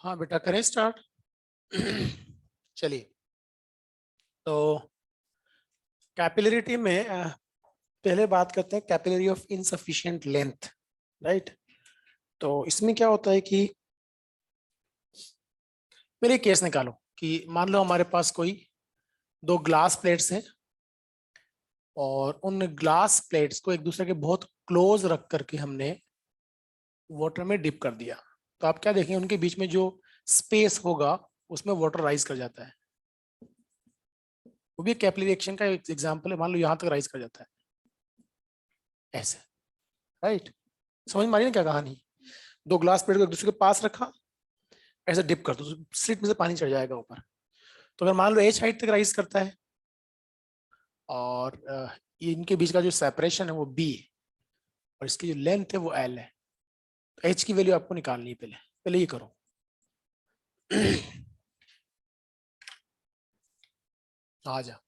हाँ बेटा, करें स्टार्ट। चलिए, तो कैपिलरिटी में पहले बात करते हैं capillary of insufficient length, right. तो इसमें क्या होता है कि मेरे केस निकालो कि मान लो हमारे पास कोई दो ग्लास प्लेट्स हैं और उन ग्लास प्लेट्स को एक दूसरे के बहुत क्लोज रख करके हमने वाटर में डिप कर दिया। तो आप क्या देखेंगे, उनके बीच में जो स्पेस होगा उसमें वाटर राइज कर जाता है। वो भी कैपिलरी एक्शन का एक एग्जाम्पल है। मान लो यहां तक राइज कर जाता है ऐसे, राइट। समझ में आ रही है ना क्या कहानी? दो ग्लास प्लेट को एक दूसरे के पास रखा, ऐसे डिप कर दो, स्लिट में से पानी चढ़ जाएगा ऊपर। तो अगर मान लो एच हाइट तक राइज करता है और इनके बीच का जो सेपरेशन है वो बी है और इसकी जो लेंथ है वो एल है, तो एच की वैल्यू आपको निकालनी है। पहले पहले ये करो। आ जा।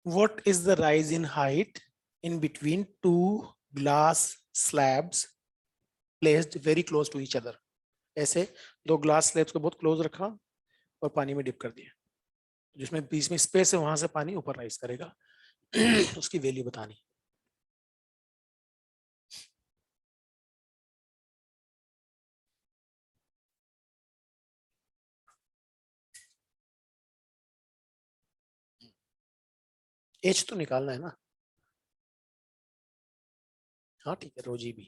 What is the rise in height in between two glass slabs placed very close to each other? ऐसे दो ग्लास स्लैब्स को बहुत क्लोज रखा और पानी में डिप कर दिया, जिसमें बीच में स्पेस है वहां से पानी ऊपर राइज करेगा। उसकी वैल्यू बतानी। एच तो निकालना है ना। हाँ ठीक है, रोजी भी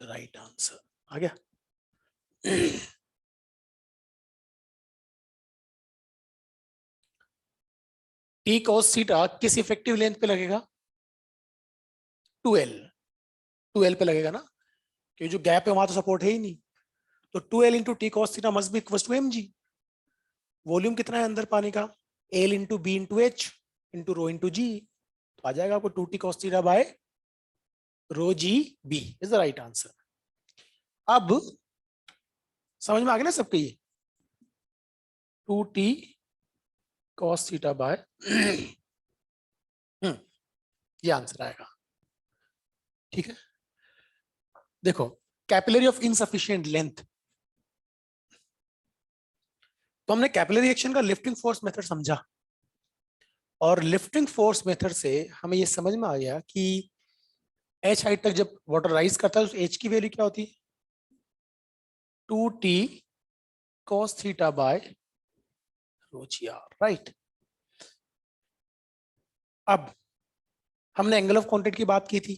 राइट आंसर आ गया। टी कॉस थीटा किस इफेक्टिव लेंथ पे लगेगा? 2L। 2L पे लगेगा ना, क्योंकि जो गैप है वहां तो सपोर्ट है ही नहीं। तो 2L into T cos theta must be equal to mg। Volume कितना है अंदर पानी का? L into B into H into rho into G. तो आ जाएगा आपको 2t cos theta by rho G B is the right answer. अब समझ में आ गया ना सबके? ये 2t cos थीटा बाय ये आंसर आएगा। ठीक है, देखो कैपिलरी ऑफ इनसफिशिएंट लेंथ। तो हमने कैपिलरी एक्शन का लिफ्टिंग फोर्स मेथड समझा और लिफ्टिंग फोर्स मेथड से हमें ये समझ में आ गया कि एच हाइट तक जब वाटर राइज करता है तो एच की वैल्यू क्या होती है? 2t cos theta by rho g r, right. अब हमने एंगल ऑफ कांटेक्ट की बात की थी।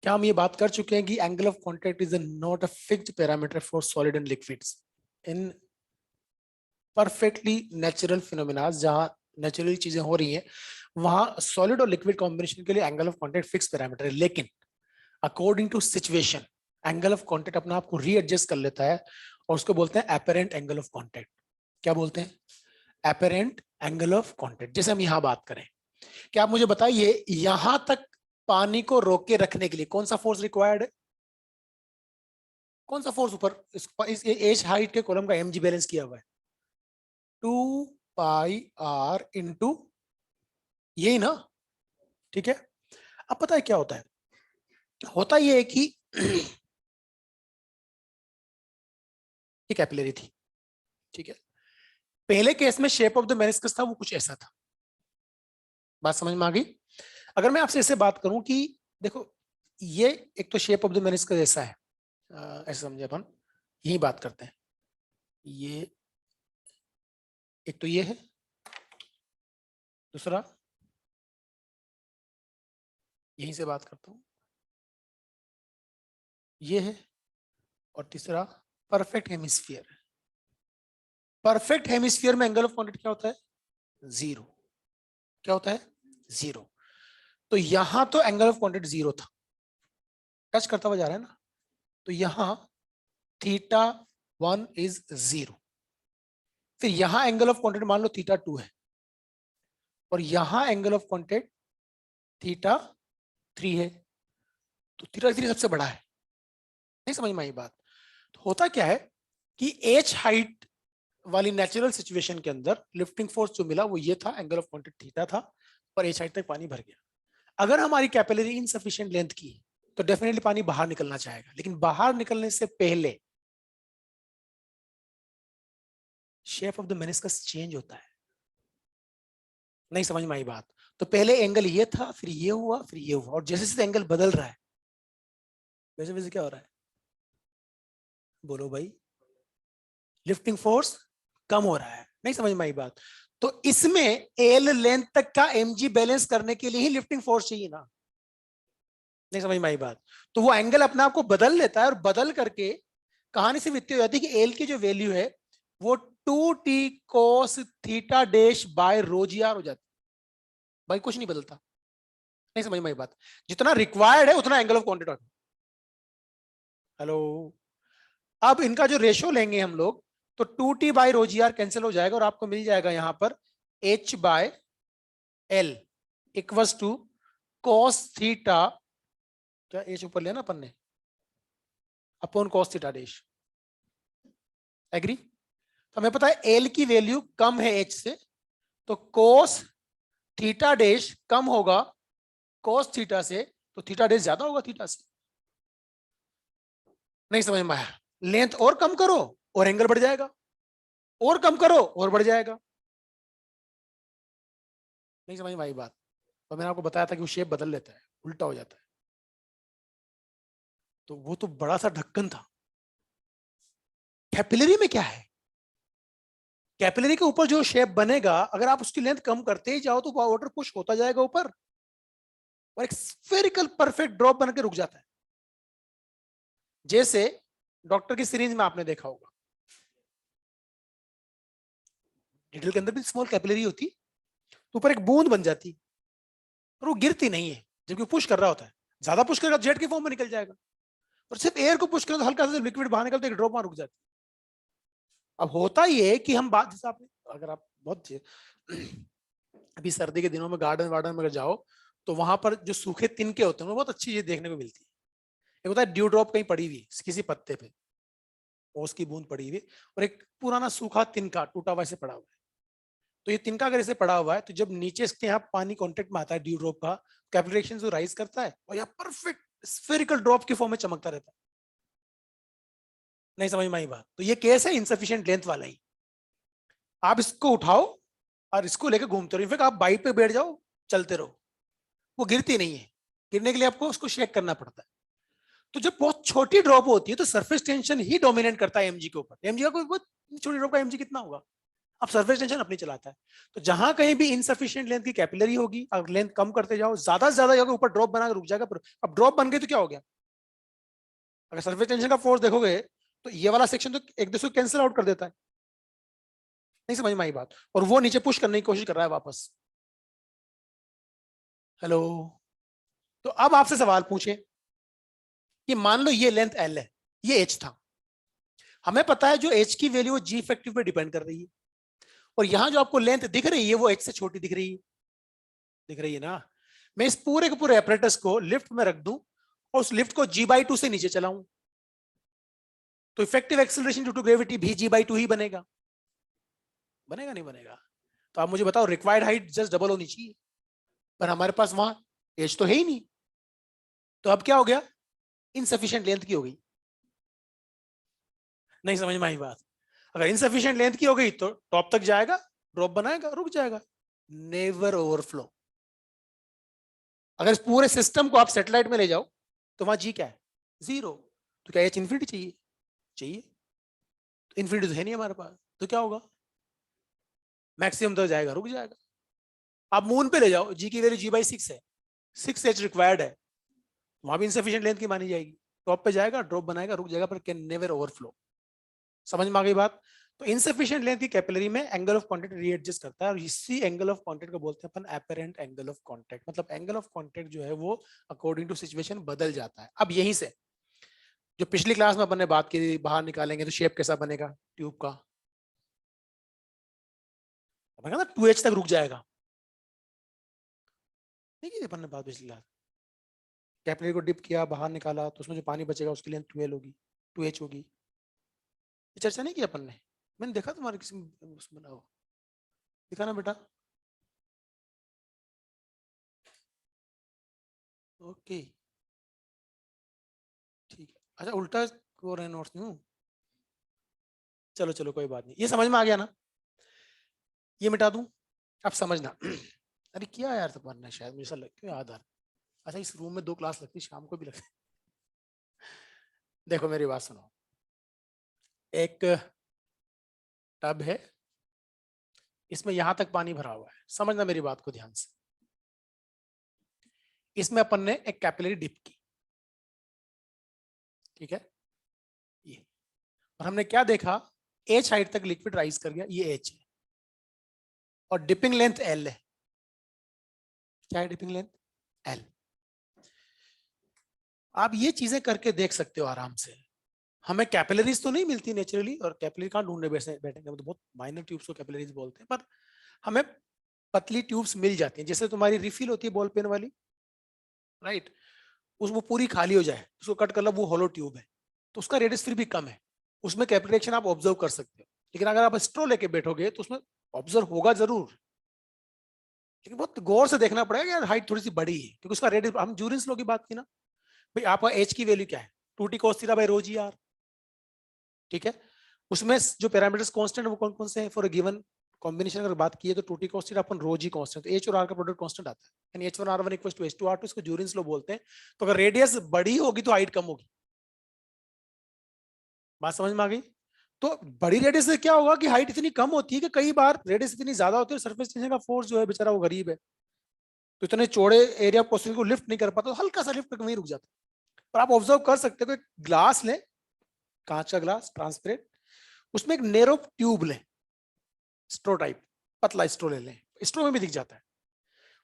क्या हम ये बात कर चुके हैं कि angle of contact is not a fixed parameter for solid and liquids in perfectly natural phenomena? जहां नेचुरल चीजें हो रही हैं वहां सॉलिड और लिक्विड कॉम्बिनेशन के लिए angle of contact fix parameter है, लेकिन according to situation angle of contact अपने आप को रीएडजस्ट कर लेता है और उसको बोलते हैं एपेरेंट एंगल ऑफ कांटेक्ट। क्या बोलते हैं? Apparent angle of contact. जैसे हम यहां बात करें, क्या आप मुझे बताइए यहां तक पानी को रोक के रखने के लिए कौन सा फोर्स रिक्वायर्ड है? कौन सा फोर्स ऊपर इस एज हाइट के कॉलम का एमजी बैलेंस किया हुआ है? 2πr इंटू यही ना, ठीक है। अब पता है क्या होता है? होता यह है कि ये कैपिलरी थी, ठीक है। पहले केस में शेप ऑफ द मेनिस्कस था वो कुछ ऐसा था। बात समझ में आ गई? अगर मैं आपसे ऐसे बात करूं कि देखो ये एक तो शेप ऑफ द मेनिस्कस ऐसा है, ऐसे समझे अपन, यही बात करते हैं। ये एक तो ये है, दूसरा यहीं से बात करता हूं, ये है, और तीसरा परफेक्ट हेमिस्फीयर। परफेक्ट हेमिस्फीयर में एंगल ऑफ कॉन्टैक्ट क्या होता है? जीरो। क्या होता है? जीरो। तो यहां तो एंगल ऑफ कॉन्टैक्ट जीरो था, टच करता हुआ जा रहा है ना, तो यहां थीटा 1 इज जीरो। फिर यहां एंगल ऑफ कॉन्टैक्ट मान लो थीटा 2 है, और यहां एंगल ऑफ कॉन्टैक्ट थीटा 3 है, तो थीटा 3 सबसे बड़ा है। नहीं समझ में आई बात? तो होता क्या है कि एच हाइट वाली नेचुरल सिचुएशन के अंदर लिफ्टिंग फोर्स जो मिला वो ये था, एंगल ऑफ कॉन्टैक्ट थीटा था, और एच हाइट तक पानी भर गया। अगर हमारी कैपिलरी इनसफिशिएंट लेंथ की तो डेफिनेटली पानी बाहर निकलना चाहेगा, लेकिन बाहर निकलने से पहले shape of the meniscus change होता है। नहीं समझ में आई बात? तो पहले एंगल ये था, फिर ये हुआ, फिर ये हुआ, और जैसे जैसे एंगल बदल रहा है वैसे वैसे क्या हो रहा है? बोलो भाई, लिफ्टिंग फोर्स कम हो रहा है। नहीं समझ में आई बात? तो इसमें एल लेंथ तक का एमजी बैलेंस करने के लिए ही लिफ्टिंग फोर्स चाहिए ना। नहीं समझ में आई बात? तो वो एंगल अपने आप को बदल लेता है, और बदल करके कहानी सिर्फ इतनी हो जाती है कि एल की जो वैल्यू है वो 2t cos theta dash by rho g r हो जाती है। भाई कुछ नहीं बदलता। नहीं समझ में आई बात? जितना रिक्वायर्ड है उतना एंगल ऑफ कॉन्टैक्ट। हेलो, अब इनका जो रेशियो लेंगे हम लोग, तो 2t by rho g r cancel हो जाएगा, और आपको मिल जाएगा यहां पर h by L equals to cos theta, क्या h ऊपर लिया ना अपन ने, upon cos theta dash. Agree? तो हमें पता है एल की वैल्यू कम है एच से, तो cos थीटा डैश कम होगा cos थीटा से, तो थीटा डैश ज्यादा होगा थीटा से। नहीं समझ में आया? लेंथ और कम करो और एंगल बढ़ जाएगा, और कम करो और बढ़ जाएगा। नहीं समझ में आई बात? तो मैंने आपको बताया था कि वो शेप बदल लेता है, उल्टा हो जाता है। तो वो तो बड़ा सा ढक्कन था। कैपिलरी में क्या है? कैपिलरी के ऊपर जो शेप बनेगा, अगर आप उसकी लेंथ कम करते ही जाओ तो वाटर पुश होता जाएगा ऊपर, और एक स्फेरिकल परफेक्ट ड्रॉप बनकर रुक जाता है। जैसे डॉक्टर की सीरीज में आपने देखा होगा, निडल के अंदर भी स्मॉल कैपिलरी होती, तो ऊपर एक बूंद बन जाती, और वो गिरती नहीं है जबकि पुश कर रहा होता है। ज्यादा पुश करेगा जेट के फॉर्म में निकल जाएगा, और सिर्फ एयर को पुश करें तो हल्का सा लिक्विड बाहर निकलता है, एक ड्रॉप वहां रुक जाती। अब होता ही है कि हम बात, जैसे आपने, अगर आप बहुत अभी सर्दी के दिनों में गार्डन वार्डन में अगर जाओ, तो वहां पर जो सूखे तिनके होते हैं वो बहुत अच्छी चीज देखने को मिलती है। एक होता है ड्यू ड्रॉप कहीं पड़ी हुई किसी पत्ते पे, ओस की बूंद पड़ी हुई, और एक पुराना सूखा तिनका टूटा हुआ ऐसे पड़ा हुआ है। तो ये तिनका अगर ऐसे पड़ा हुआ है, तो जब नीचे इसके यहाँ पानी कांटेक्ट में आता है ड्यू ड्रॉप का, कैपिलरी जो राइज करता है, और यहाँ परफेक्ट स्फेरिकल ड्रॉप की फॉर्म में चमकता रहता है। नहीं समझ में आई बात? तो ये केस है इनसफिशिएंट लेंथ वाला ही। आप इसको उठाओ और इसको लेकर घूमते रहो, इनफैक्ट आप बाइक पे बैठ जाओ, चलते रहो, वो गिरती नहीं है। गिरने के लिए आपको उसको शेक करना पड़ता है। तो जब बहुत छोटी ड्रॉप होती है तो सरफेस टेंशन ही डोमिनेट करता है एमजी के ऊपर। एमजी का कोई बहुत छोटी ड्रॉप का एमजी कितना होगा? अब सरफेस टेंशन अपनी चलाता है। तो जहां कहीं भी इनसफिशिएंट लेंथ की कैपिलरी होगी, अगर लेंथ कम करते जाओ, ज्यादा से ज्यादा जगह ऊपर ड्रॉप बना के रुक जाएगा। अब ड्रॉप बन गई तो क्या हो गया? अगर सरफेस टेंशन का फोर्स देखोगे तो ये वाला सेक्शन तो एक दूसरे को कैंसिल आउट कर देता है। नहीं समझ में आई बात? और वो नीचे पुश करने की कोशिश कर रहा है वापस। हेलो, तो अब आपसे सवाल पूछे कि मान लो ये लेंथ एल है, ये एच था। हमें पता है जो एच की वैल्यू जी इफेक्टिव पे डिपेंड कर रही है, और यहां जो आपको लेंथ दिख रही है वो एच से छोटी दिख रही है। दिख रही है ना? मैं इस पूरे के पूरे एपरेटस को लिफ्ट में रख दूं, और उस लिफ्ट को g/2 से नीचे चलाऊं, तो effective acceleration due to gravity भी g/2 ही बनेगा। बनेगा नहीं बनेगा? तो आप मुझे बताओ, रिक्वायर्ड हाइट जस्ट डबल होनी चाहिए, पर हमारे पास वहां एच तो है ही नहीं। तो अब क्या हो गया? इनसफिशिएंट लेंथ की हो गई। नहीं समझ में आई बात? अगर इनसफिशिएंट लेंथ की हो गई तो टॉप तक जाएगा, ड्रॉप बनाएगा, रुक जाएगा, नेवर ओवरफ्लो। अगर इस पूरे सिस्टम को आप सैटेलाइट में ले जाओ तो वहां जी क्या है, 0। तो क्या एच इन्फिनिटी चाहिए? चाहिए। तो इन्फिनिटी तो है नहीं हमारे पास, तो क्या होगा, मैक्सिमम तो जाएगा, रुक जाएगा। आप मून पे ले जाओ, जी की वैल्यू g/6 है, 6h रिक्वायर्ड है, वहां भी इनसफिशिएंट लेंथ की मानी जाएगी। टॉप पे जाएगा, ड्रॉप बनाएगा, रुक जाएगा, पर कैन नेवर ओवरफ्लो। समझ में आ गई बात? तो इनसफिशिएंट लेंथ की कैपिलरी में एंगल ऑफ कांटेक्ट रीएडजस्ट करता है, और इसी एंगल ऑफ कांटेक्ट को बोलते हैं अपन एपरेंट एंगल ऑफ कांटेक्ट। मतलब एंगल ऑफ कांटेक्ट जो है वो अकॉर्डिंग टू सिचुएशन बदल जाता है। अब यहीं से जो पिछली क्लास में अपन ने बात की, बाहर निकालेंगे तो शेप कैसा बनेगा ट्यूब का, अपन कहना 2h तक रुक जाएगा, ठीक है अपन ने बात पिछली क्लास। कैपिलरी को डिप किया, बाहर निकाला, तो उसमें जो पानी बचेगा उसकी लेंथ 12 होगी, 2h होगी। ये चर्चा नहीं की अपन ने, मैंने देखा तुम्हारे किसी उसमें ना, दिखा ना बेटा। ओके ठीक है, अच्छा उल्टा हो रहे नोट्स न्यू, चलो चलो कोई बात नहीं, ये समझ में आ गया ना, ये मिटा दूं, अब समझना। अरे क्या यार, तो पढ़ना शायद मुझे लग क्यों याद आ रहा। अच्छा इस रूम में 2 क्लास लगती, शाम को भी लगती। देखो मेरी बात सुनो, एक टब है, इसमें यहां तक पानी भरा हुआ है, समझना मेरी बात को ध्यान से। इसमें अपन ने एक कैपिलरी डिप की, ठीक है, ये, और हमने क्या देखा, एच हाइट तक लिक्विड राइज कर गया, ये एच है, और डिपिंग लेंथ एल है। क्या है डिपिंग लेंथ? एल। आप ये चीजें करके देख सकते हो आराम से। हमें कैपिलरीज तो नहीं मिलती नेचुरली, और कैपिलरी कहाँ ढूंढने बैठेंगे, तो बहुत माइनर ट्यूब्स को कैपिलरीज बोलते हैं, पर हमें पतली ट्यूब्स मिल जाती हैं। जैसे तुम्हारी रिफिल होती है बॉल पेन वाली, राइट, वो पूरी खाली हो जाए, उसको कट कर लो, वो होलो ट्यूब है, तो उसका रेडियस फिर भी कम है, उसमें कैपिलरी एक्शन आप ऑब्जर्व कर सकते हो। लेकिन अगर आप स्ट्रो लेके बैठोगे तो उसमें ऑब्जर्व होगा जरूर, लेकिन बहुत गौर से देखना पड़ेगा यार, हाइट थोड़ी सी बड़ी है, क्योंकि उसका रेडियस, हम जूरिंस लो की बात की ना भाई, आपका एच की वैल्यू क्या है, 2t cos theta by rho g r, ठीक है। उसमें जो पैरामीटर्स कांस्टेंट वो कौन कौन से हैं फॉर अ गिवन कॉम्बिनेशन, अगर बात की है तो 2t cos थीटा अपन रो जी कांस्टेंट, तो एच और आर का प्रोडक्ट कांस्टेंट आता है, यानी h1r1 इक्वल्स टू h2r2, इसको जूरिंस लो बोलते हैं। तो अगर रेडियस बड़ी होगी तो हाइट कम होगी, बात समझ में आ गई? तो बड़ी रेडियस से क्या होगा कि हाइट इतनी कम होती है कि कई बार रेडियस इतनी ज्यादा होती है, सरफेस टेंशन का फोर्स जो है बेचारा वो गरीब है, तो इतने चौड़े एरिया क्वेश्चन को लिफ्ट नहीं कर पाता, तो हल्का सा लिफ्ट करके वहीं रुक जाता है। पर आप ऑब्जर्व कर सकते हो कि ग्लास ले, कांच का ग्लास ट्रांसपेरेंट, उसमें एक नेरो ट्यूब ले, स्ट्रो टाइप, पतला स्ट्रो ले लें, स्ट्रो में भी दिख जाता है,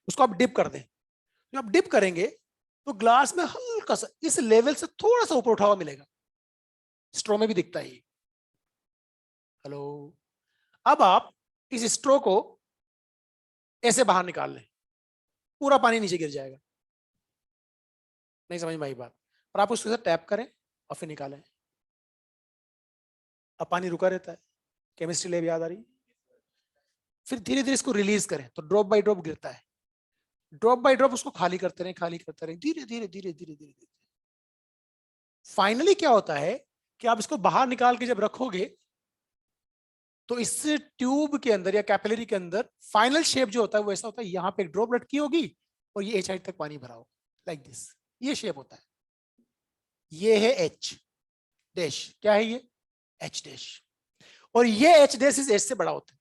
उसको आप डिप कर दें। जब आप डिप करेंगे तो ग्लास में हल्का सा इस लेवल से थोड़ा सा ऊपर उठा हुआ मिलेगा, स्ट्रो में भी दिखता है। हेलो, अब आप इस स्ट्रो को ऐसे बाहर निकाल लें, पूरा पानी नीचे गिर जाएगा, नहीं समझ में आई बात? और आप उसके साथ टैप करें और फिर निकालें, अब पानी रुका रहता है, केमिस्ट्री लैब याद आ रही? फिर धीरे धीरे इसको रिलीज करें तो ड्रॉप बाय ड्रॉप गिरता है, ड्रॉप बाय ड्रॉप उसको खाली करते रहे, खाली करते रहे, धीरे धीरे धीरे धीरे धीरे धीरे। फाइनली क्या होता है कि आप इसको बाहर निकाल के जब रखोगे तो इस ट्यूब के अंदर या कैपिलरी के अंदर फाइनल शेप जो होता है वो ऐसा होता है, यहाँ पे एक ड्रॉप लटकी होगी और ये एच हाइट तक पानी भरा होगा, लाइक दिस, ये शेप होता है। ये है एच डैश, क्या है ये? एच डैश, और ये एच डैश इस एच से बड़ा होता है।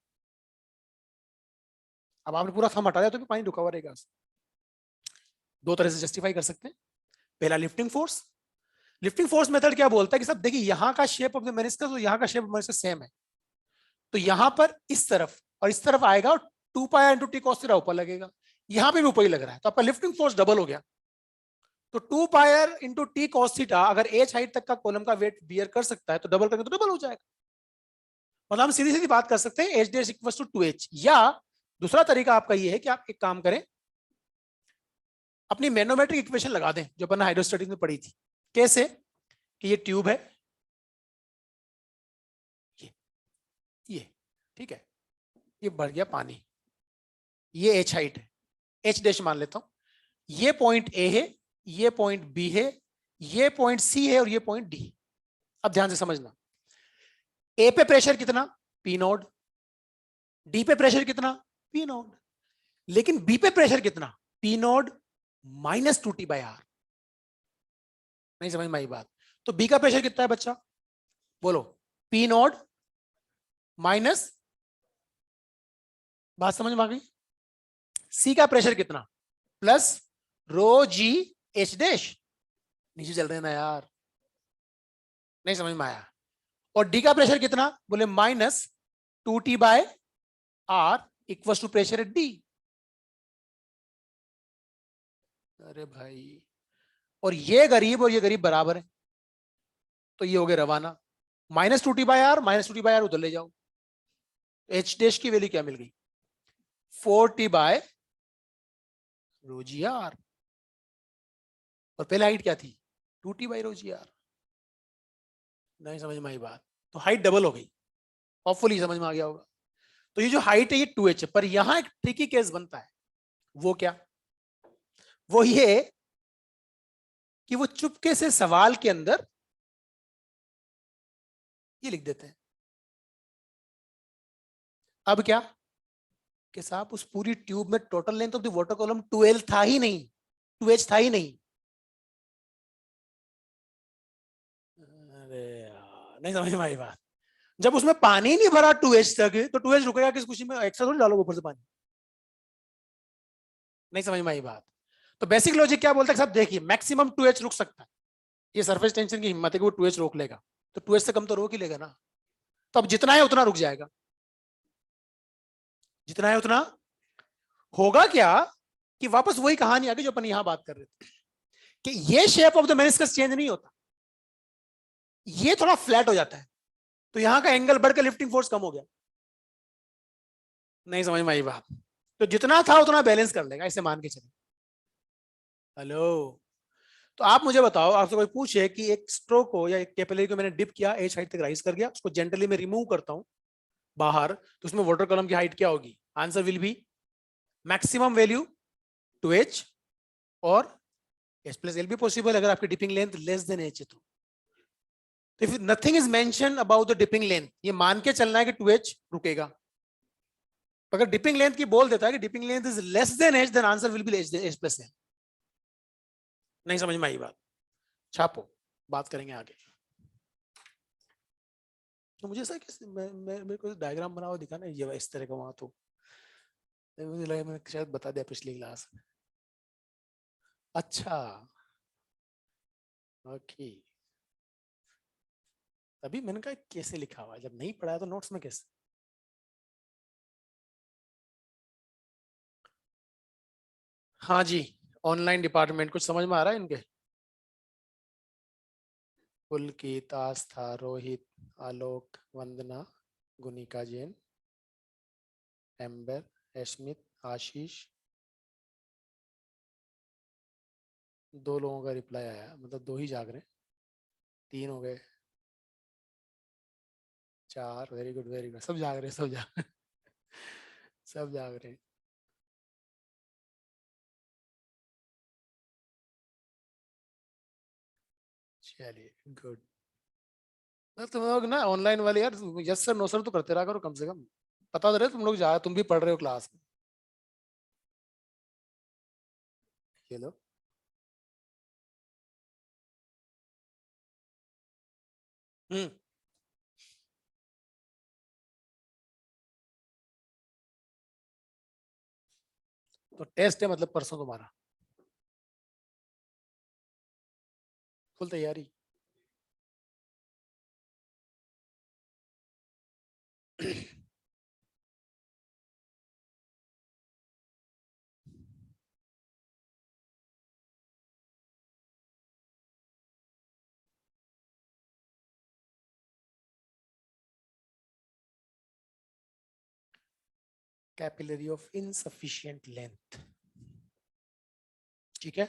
अब आपने पूरा थंब हटा दिया तो भी पानी रुका हुआ रहेगा। दो तरह से जस्टिफाई कर सकते हैं, पहला lifting force, lifting force method क्या बोलता है कि सब देखिए यहाँ का शेप ऑफ द मेनिस्कस और यहाँ का शेप ऑफ मेनिस्कस सेम है, तो यहाँ पर इस तरफ और इस तरफ आएगा और 2 pi into T cos theta ऊपर लगेगा, यहाँ पे भी ऊपर ही लग रहा है, तो आपका लिफ्टिंग फोर्स डबल हो गया। तो 2 pi into T cos theta अगर एच हाइट तक का कॉलम का वेट बियर कर सकता है तो डबल करेंगे तो डबल हो जाएगा। मतलब हम सीधी सीधी बात कर सकते हैं H dash equal to 2h, या दूसरा तरीका आपका ये है कि आप एक काम करें, अपनी मैनोमेट्रिक इक्वेशन लगा दें जो अपन हाइड्रोस्टैटिक्स में पढ़ी थी। कैसे? कि ये ट्यूब है, ये ठीक है, ये भर गया पानी, ये एच हाइट है, एच डैश मान लेता हूं, ये पॉइंट ए है, ये पॉइंट बी है, ये पॉइंट सी है और ये पॉइंट डी। अब ध्यान से समझना, ए पे प्रेशर कितना, पी नोड, डी पे प्रेशर कितना, पी नोड, लेकिन बी पे प्रेशर कितना, पी नोड माइनस 2T/R। नहीं समझ में आई बात? तो बी का प्रेशर कितना है बच्चा, बोलो, पी नोड माइनस, बात समझ में आ गई? सी का प्रेशर कितना, प्लस रो जी एच डैश, नीचे चल रहे हैं ना यार, नहीं समझ में आया? और डी का प्रेशर कितना, बोले minus 2T/R equal to pressure at D. अरे भाई, और ये गरीब बराबर है, तो ये हो गया रवाना, -2T/R उधर ले जाओ, एच डैश की वैल्यू क्या मिल गई, 4T/ρgr, और पहले हाइट क्या थी, 2T/ρgr। नहीं समझ में आई बात? तो हाइट डबल हो गई, होपफुली समझ में आ गया होगा। तो ये जो हाइट है ये 2h है, पर यहां एक ट्रिकी केस बनता है, वो क्या, वो ये कि वो चुपके से सवाल के अंदर ये लिख देते हैं। अब क्या कि साहब उस पूरी ट्यूब में total length of the water column 12 था ही नहीं, 2h था ही नहीं। अरे यार, नहीं समझ में आई बात? जब उसमें पानी नहीं भरा 2h तक, तो 2h रुकेगा किस खुशी में, एक्स्ट्रा थोड़ी डालोगे ऊपर से पानी। नहीं समझ में आई बात? तो बेसिक लॉजिक क्या बोलता है साहब, देखिए मैक्सिमम 2h रुक सकता है, ये सरफेस टेंशन की हिम्मत है कि वो 2h रोक लेगा, तो 2h से कम तो रोक ही लेगा ना। तो अब जितना है उतना रुक जाएगा, जितना है उतना होगा क्या, कि वापस वही कहानी आ गई जो अपन यहां बात कर रहे थे, कि ये shape of the meniscus change नहीं होता, ये थोड़ा फ्लैट हो जाता है, तो यहां का एंगल बढ़कर लिफ्टिंग फोर्स कम हो गया। नहीं समझ में आई बात? तो जितना था उतना बैलेंस कर लेगा, ऐसे मान के चले। हेलो, तो आप मुझे बताओ, आपसे कोई पूछे कि एक स्ट्रोक को या एक कैपिलरी को मैंने डिप किया, एच हाइट तक राइज कर गया, उसको जेंटली मैं रिमूव करता हूं बाहर, तो उसमें वाटर कॉलम की हाइट क्या होगी, answer will B maximum value 2h, और एच प्लस एल भी पॉसिबल अगर आपकी dipping length less than H है तो if nothing is mention about the dipping length, ये मान के चलना है कि 2h रुकेगा। अगर डिपिंग लेंथ की बोल देता है कि dipping length is less than H, then answer will be H plus L. नहीं समझ में आई बात? छापो, बात करेंगे आगे। तो मुझे ऐसा कि मेरे को डायग्राम बना हुआ दिखा ना ये इस तरह का वहां, तो मुझे लगा मैंने शायद बता दिया पिछली क्लास में। अच्छा, ओके, तभी मैंने कहा कैसे लिखा हुआ, जब नहीं पढ़ाया तो नोट्स में कैसे। हाँ जी, ऑनलाइन डिपार्टमेंट कुछ समझ में आ रहा है इनके, पुलकित, आस्था, रोहित, आलोक, वंदना, गुनिका जैन, एम्बर, एस्मित, आशीष, दो लोगों का रिप्लाई आया, मतलब दो ही जाग रहे हैं, तीन हो गए, चार, वेरी गुड वेरी गुड, सब जाग रहे हैं, सब जाग सब जाग रहे हैं। चलिए गुड। तुम लोग ना ऑनलाइन वाले यार, यस सर नो सर तो करते रहा करो कम से कम, पता तो रहे तुम लोग जा, तुम भी पढ़ रहे हो क्लास में। ये लो, हम्म, तो टेस्ट है मतलब परसों तुम्हारा, फुल तैयारी। कैपिलरी ऑफ इनसफिशिएंट लेंथ, ठीक है।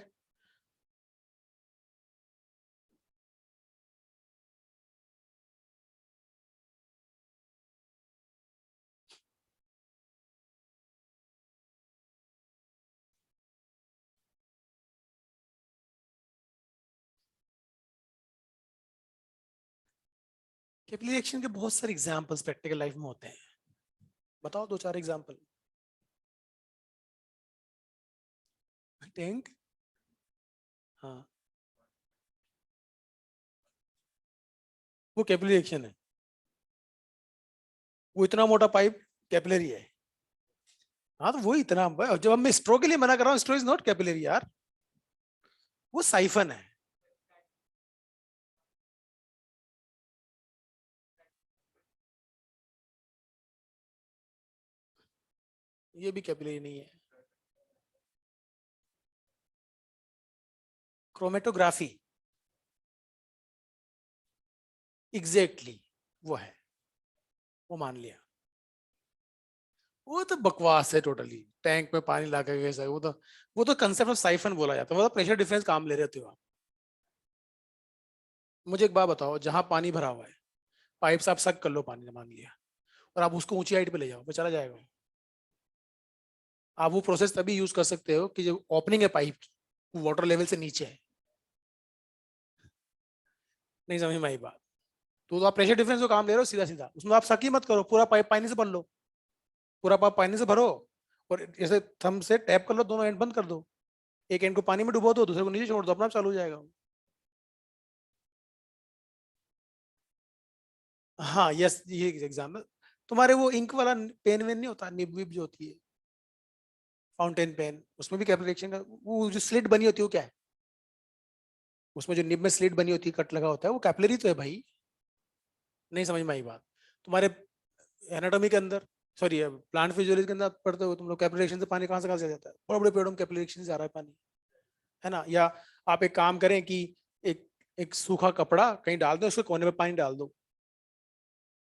कैपिलरी रिएक्शन के बहुत सारे एग्जांपल्स प्रैक्टिकल लाइफ में होते हैं, बताओ दो चार एग्जांपल। टैंक, हाँ, वो कैपिलरी रिएक्शन है। वो इतना मोटा पाइप कैपिलरी है। हाँ तो वो इतना, जब मैं स्ट्रो के लिए मना कर रहा हूँ, स्ट्रो इज नॉट कैपिलरी यार, वो साइफन है। ये भी कैपिलरी नहीं है। क्रोमेटोग्राफी, एग्जैक्टली वो है, वो मान लिया। वो तो बकवास है टोटली, टैंक में पानी ला के कैसा, वो तो कंसेप्ट ऑफ साइफन बोला जाता है, वो तो प्रेशर डिफरेंस काम ले रहे हो आप। मुझे एक बात बताओ, जहां पानी भरा हुआ है, पाइप से आप सक कर लो पानी, मान लिया, और आप उसको ऊंची हाइट पे ले जाओ, वो चला जाएगा। आप वो प्रोसेस तभी यूज कर सकते हो कि जो ओपनिंग है पाइप की, वाटर लेवल से नीचे है। नहीं समझ में आई बात? तो आप प्रेशर डिफरेंस को काम ले रहे हो सीधा सीधा, उसमें आप सकी मत करो, पूरा पाइप पानी से भर लो, पूरा पाइप पानी से भरो, और जैसे थंब से टैप कर लो, दोनों एंड बंद कर दो, एक एंड को पानी में डुबो दो, दूसरे को नीचे छोड़ दो, अपना आप चालू हो जाएगा। हाँ यस, ये एग्जाम्पल। तुम्हारे वो इंक वाला पेन वेन नहीं होता, निब विब जो होती है, फाउंटेन पेन, उसमें भी कैपिलरी का वो जो स्लिट बनी होती है वो क्या है? उसमें जो निब में स्लिट बनी होती है, कट लगा होता है, वो कैपिलरी तो है भाई। नहीं समझ में आई बात? तुम्हारे एनाटॉमी के अंदर, सॉरी प्लांट फिजियोलॉजी के अंदर पढ़ते हो तुम लोग, कैपिलरी से पानी कहाँ से जाता है, बड़े बड़े पेड़ों में कैपिलरी से जा रहा है पानी, है ना? या आप एक काम करें कि एक एक सूखा कपड़ा कहीं डाल दो, उसके कोने में पानी डाल दो,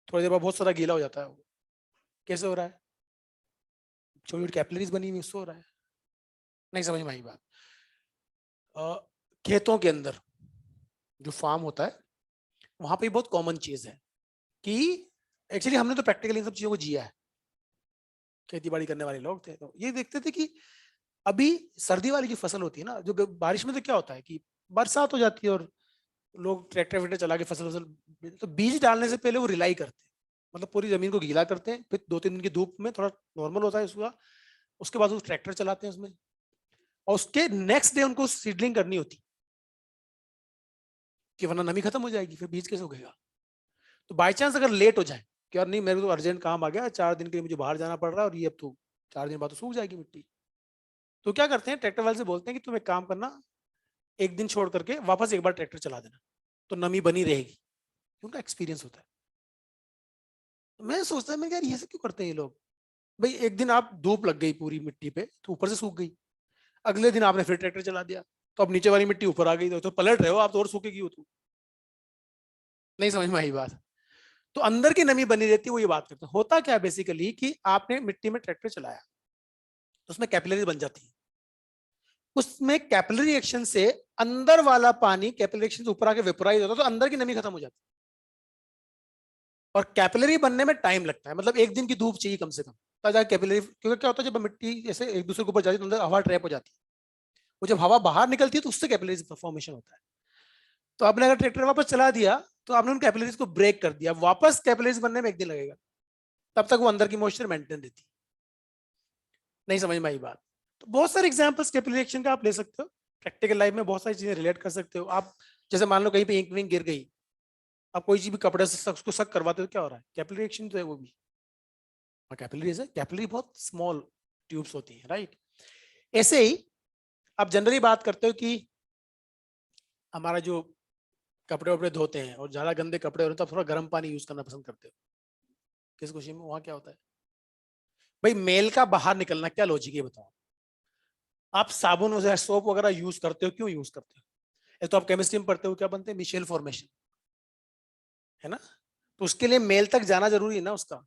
थोड़ी देर बाद बहुत सारा गीला हो जाता है वो, कैसे हो रहा है? छोटी छोटी कैपिलरीज बनी हुई, उससे हो रहा है। नहीं समझ में आई बात? अ, खेतों के अंदर जो फार्म होता है, वहां पे बहुत कॉमन चीज है कि एक्चुअली हमने तो प्रैक्टिकली इन सब चीजों को जिया है, खेती बाड़ी करने वाले लोग थे, तो ये देखते थे कि अभी सर्दी वाली जो फसल होती है ना, जो बारिश में तो क्या होता है कि बरसात हो जाती है और लोग ट्रैक्टर वेक्टर चला के फसल फसल, तो बीज डालने से पहले वो रिलाई करते हैं, मतलब पूरी जमीन को गीला करते हैं, फिर 2-3 दिन की धूप में थोड़ा नॉर्मल होता है उसका, उसके बाद वो ट्रैक्टर चलाते हैं उसमें, और उसके नेक्स्ट डे उनको सीडलिंग करनी होती, कि वरना नमी खत्म हो जाएगी, फिर बीज कैसे उगेगा? तो बाई चांस अगर लेट हो जाए कि यार नहीं, मेरे को तो अर्जेंट काम आ गया, 4 दिन के लिए मुझे बाहर जाना पड़ रहा है, और ये अब तो 4 दिन बाद तो सूख जाएगी मिट्टी, तो क्या करते हैं, ट्रैक्टर वाले से बोलते हैं कि तुम एक काम करना, एक दिन छोड़ करके वापस एक बार ट्रैक्टर चला देना, तो नमी बनी रहेगी। उनका एक्सपीरियंस होता है। तो मैं सोचता मैं यार ये सब क्यों करते हैं ये लोग? भाई एक दिन आप धूप लग गई पूरी मिट्टी पे तो ऊपर से सूख गई, अगले दिन आपने फिर ट्रैक्टर चला दिया, तो अब नीचे वाली मिट्टी ऊपर आ गई, तो पलट रहे हो आप, तो और सूखेगी वो तो। नहीं समझ में आई बात? तो अंदर की नमी बनी रहती है, वो ये बात करते हैं। होता क्या है बेसिकली कि आपने मिट्टी में ट्रैक्टर चलाया, तो उसमें कैपिलरी बन जाती है, उसमें कैपिलरी एक्शन से अंदर वाला पानी कैपिलरी एक्शन से ऊपर आके वेपोराइज होता है, तो अंदर की नमी खत्म हो जाती है, और कैपिलरी बनने में टाइम लगता है, मतलब एक दिन की धूप चाहिए कम से कम, तब जाके कैपिलरी, क्योंकि क्या होता है जब मिट्टी जैसे एक दूसरे के ऊपर जाती है तो अंदर हवा ट्रैप हो जाती है, वो जब हवा बाहर निकलती है तो उससे कैपिलरीज फॉर्मेशन होता है। तो आपने अगर ट्रैक्टर वापस चला दिया, तो आपने उन कैपिलरीज को ब्रेक कर दिया, वापस कैपिलरीज बनने में एक दिन लगेगा, तब तक वो अंदर की मॉइस्चर मेंटेन रहती है। नहीं समझ में आई बात? तो बहुत सारे एग्जांपल्स कैपिलरी एक्शन का आप ले सकते हो, प्रैक्टिकल लाइफ में बहुत सारी चीजें रिलेट कर सकते हो आप। जैसे मान लो कहीं पे इंक विंक गिर गई, आप कोई चीज भी कपड़े से उसको सक करवाते हो, क्या हो रहा है? कैपिलरी एक्शन तो है वो भी, और कैपिलरीज है, कैपिलरी बहुत स्मॉल ट्यूब्स होती है, राइट? ऐसे ही आप जनरली बात करते हो कि हमारा जो कपड़े वपड़े धोते हैं और ज्यादा गंदे कपड़े होते हैं, तो थोड़ा गर्म पानी यूज करना पसंद करते हो, किस खुशी में? वहां क्या होता है भाई? मेल का बाहर निकलना, क्या लॉजिक है बताओ? आप साबुन वगैरह सोप वगैरह यूज करते हो, क्यों यूज करते हो? एक तो आप केमिस्ट्री में पढ़ते हो, क्या बनते हैं? मिशेल फॉर्मेशन, है ना? तो उसके लिए मेल तक जाना जरूरी है ना उसका,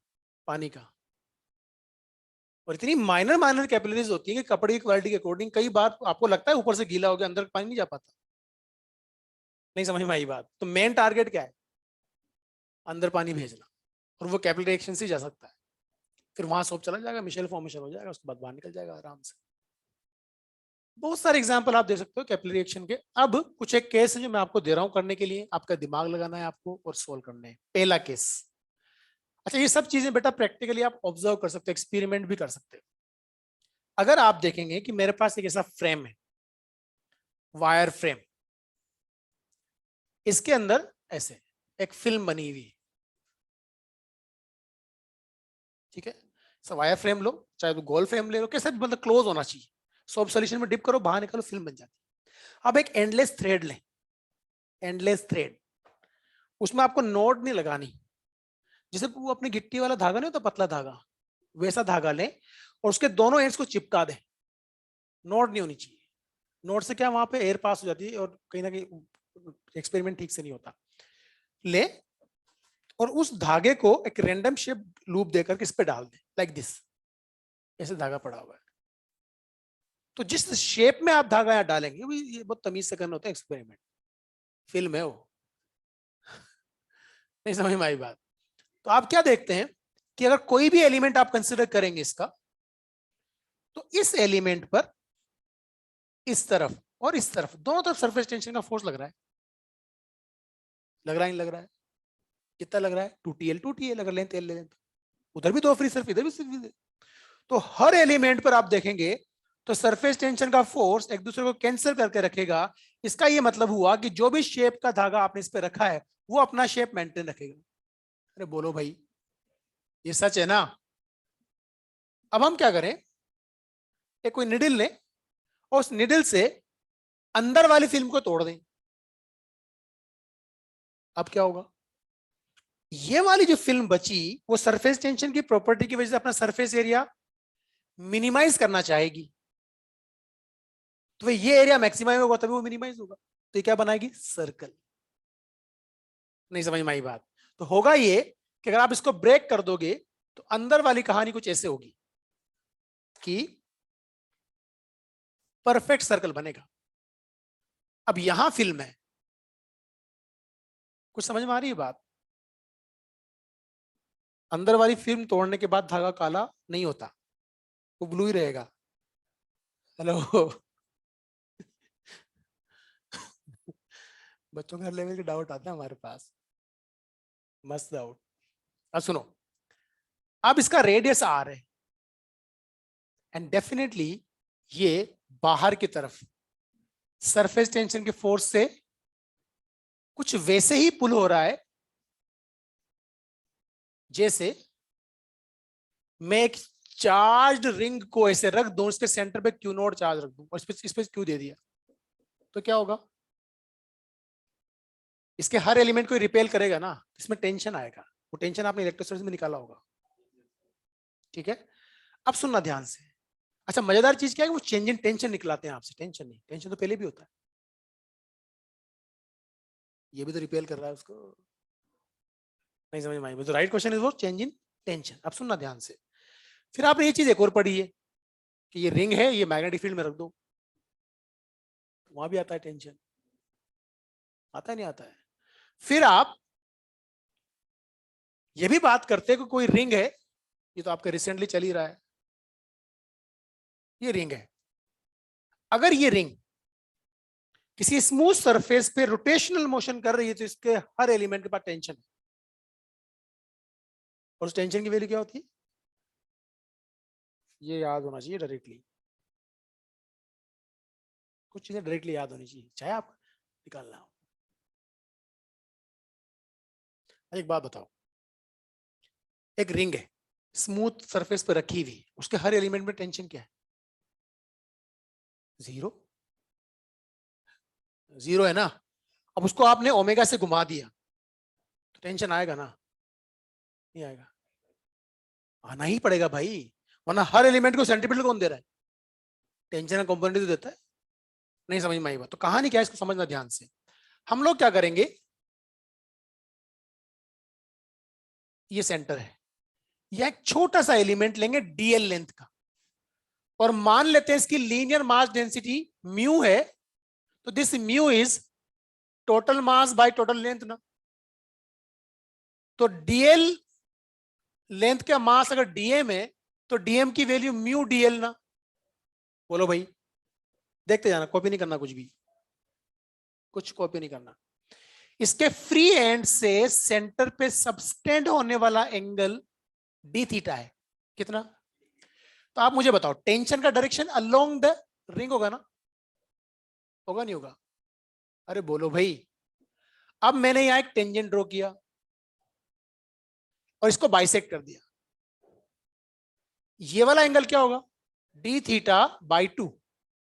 पानी का। और इतनी माइनर माइनर कैपिलरीज होती है कि कपड़े की क्वालिटी के अकॉर्डिंग कई बार आपको लगता है ऊपर से गीला हो गया, अंदर पानी नहीं जा पाता। नहीं समझ में आई बात? तो मेन टारगेट क्या है? अंदर पानी भेजना, और वो कैपिलरी एक्शन से जा सकता है, फिर वहां सोप चला जाएगा, मिशेल फॉर्मेशन हो जाएगा, उसके बाद बाहर निकल जाएगा आराम से। बहुत सारे एग्जांपल आप दे सकते हो कैपिलरी एक्शन के। अब कुछ एक केस है जो मैं आपको दे रहा हूं करने के लिए, आपका दिमाग लगाना है आपको और सोल्व करने है। पहला केस, अच्छा ये सब चीजें बेटा प्रैक्टिकली आप ऑब्जर्व कर सकते हो, एक्सपेरिमेंट भी कर सकते हो। अगर आप देखेंगे कि मेरे पास एक ऐसा फ्रेम है, वायर फ्रेम, इसके अंदर ऐसे एक फिल्म बनी हुई है, ठीक है। सो वायर फ्रेम लो, चाहे तो गोल फ्रेम ले लो, कैसे भी मतलब क्लोज होना चाहिए। सो अब सोल्यूशन में डिप करो, बाहर निकालो, फिल्म बन जाती है। अब एक एंडलेस थ्रेड लें, एंडलेस थ्रेड, उसमें आपको नोड नहीं लगानी, जैसे वो अपनी गिट्टी वाला धागा नहीं होता पतला धागा, वैसा धागा लें और उसके दोनों एंड्स को चिपका दें। नोड नहीं होनी चाहिए, नोड से क्या वहां पे एयर पास हो जाती है और कहीं ना कहीं एक्सपेरिमेंट ठीक से नहीं होता। ले और उस धागे को एक रैंडम शेप लूप देकर के इस पे डाल दें, लाइक दिस, ऐसे धागा पड़ा हुआ है। तो जिस शेप में आप धागा यहाँ डालेंगे, वो ये बहुत तमीज से करना होता है एक्सपेरिमेंट, फिल्म है वो। नहीं समझ में आई बात? तो आप क्या देखते हैं कि अगर कोई भी एलिमेंट आप कंसिडर करेंगे इसका, तो इस एलिमेंट पर इस तरफ और इस तरफ दोनों तरफ सरफेस टेंशन का फोर्स लग रहा है, लग रहा है, नहीं लग रहा है? कितना लग रहा है? 2TL 2TL, अगर लेंथ L ले लें तो उधर भी दो फ्री सरफेस, इधर भी फ्री। तो हर एलिमेंट पर आप देखेंगे तो सरफेस टेंशन का फोर्स एक दूसरे को कैंसिल करके रखेगा। इसका ये मतलब हुआ कि जो भी शेप का धागा आपने इस पे रखा है वो अपना शेप मेंटेन रखेगा। अरे बोलो भाई, ये सच है ना? अब हम क्या करें, एक कोई निडल लें और उस निडल से अंदर वाली फिल्म को तोड़ दें। अब क्या होगा, ये वाली जो फिल्म बची वो सरफेस टेंशन की प्रॉपर्टी की वजह से अपना सरफेस एरिया मिनिमाइज करना चाहेगी, तो ये एरिया मैक्सिमम होगा तभी वो मिनिमाइज होगा। तो ये क्या बनाएगी? सर्कल। नहीं समझ में आई बात? तो होगा ये कि अगर आप इसको ब्रेक कर दोगे तो अंदर वाली कहानी कुछ ऐसे होगी कि परफेक्ट सर्कल बनेगा। अब यहां फिल्म है, कुछ समझ में आ रही है बात? अंदर वाली फिल्म तोड़ने के बाद धागा काला नहीं होता, वो ब्लू ही रहेगा। हेलो बच्चों का हर लेवल के डाउट आते हैं हमारे पास, मस्त डाउट। अब सुनो, अब इसका रेडियस आर है एंड डेफिनेटली ये बाहर की तरफ सरफेस टेंशन के फोर्स से कुछ वैसे ही पुल हो रहा है जैसे मैं एक चार्ज रिंग को ऐसे रख दूं, इसके सेंटर पे क्यू नोट चार्ज रख दूं और इस पे क्यू दे दिया, तो क्या होगा? इसके हर एलिमेंट को रिपेल करेगा ना, इसमें टेंशन आएगा। वो टेंशन आपने इलेक्ट्रोस्टैटिक्स में निकाला होगा, ठीक है। अब सुनना ध्यान से। अच्छा मजेदार चीज क्या है कि वो चेंज इन टेंशन निकलाते हैं आपसे, टेंशन नहीं, टेंशन तो पहले भी होता है, ये भी तो रिपेल कर रहा है उसको। नहीं समझ में आई? तो राइट क्वेश्चन इज वो चेंज इन टेंशन। अब सुनना ध्यान से, फिर आपने ये चीज एक और पढ़ी है कि ये रिंग है, ये मैग्नेटिक फील्ड में रख दो, वहां भी आता है टेंशन, आता है नहीं आता है? फिर आप ये भी बात करते हैं कि कोई रिंग है, ये तो आपका रिसेंटली चल ही रहा है, ये रिंग है। अगर ये रिंग किसी स्मूथ सरफेस पे रोटेशनल मोशन कर रही है तो इसके हर एलिमेंट के पास टेंशन है, और उस टेंशन की वैल्यू क्या होती है? ये याद होना चाहिए डायरेक्टली, कुछ चीजें डायरेक्टली याद होनी चाहिए चाहे आप निकालना हो। एक बात बताओ, एक रिंग है स्मूथ सरफेस पे रखी हुई, उसके हर एलिमेंट में टेंशन क्या है? जीरो, जीरो है ना। अब उसको आपने ओमेगा से घुमा दिया तो टेंशन आएगा ना? नहीं आएगा? आना ही पड़ेगा भाई, वरना हर एलिमेंट को सेंटीमीटर कौन दे रहा है? टेंशन का कंपोनेंट तो देता है। नहीं समझ में आई बात? तो कहानी क्या है इसको समझना ध्यान से। हम लोग क्या करेंगे, ये सेंटर है, यह एक छोटा सा एलिमेंट लेंगे डीएल लेंथ का, और मान लेते हैं इसकी लीनियर मास डेंसिटी म्यू है, तो this mu is total mass by total length ना। तो डीएल लेंथ का मास अगर डीएम है तो डीएम की वैल्यू म्यू डीएल ना। बोलो भाई, देखते जाना, कॉपी नहीं करना, कुछ कॉपी नहीं करना। इसके फ्री एंड से सेंटर पे सबस्टेंड होने वाला एंगल डी थीटा है कितना? तो आप मुझे बताओ, टेंशन का डायरेक्शन अलोंग द रिंग होगा ना? होगा नहीं होगा? अरे बोलो भाई। अब मैंने यहां एक टेंजेंट ड्रॉ किया और इसको बाइसेक्ट कर दिया, ये वाला एंगल क्या होगा? डी थीटा बाई 2,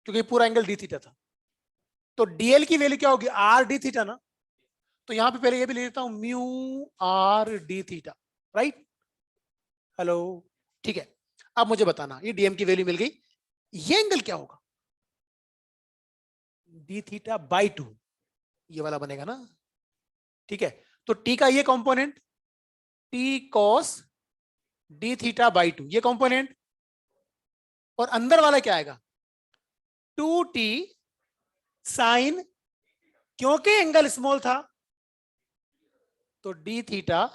क्योंकि पूरा एंगल डी थीटा था। तो डीएल की वैल्यू क्या होगी? आर डी थीटा ना। तो यहां पे पहले ये भी ले लेता हूं, mu R D theta, right? Hello, ठीक है। अब मुझे बताना, ये डीएम की वैल्यू मिल गई, ये एंगल क्या होगा? डी थीटा बाई 2, ये वाला बनेगा ना, ठीक है। तो टी का ये component T cos D theta by 2, ये कंपोनेंट, और अंदर वाला क्या आएगा? 2t साइन, क्योंकि एंगल स्मॉल था तो डी थीटा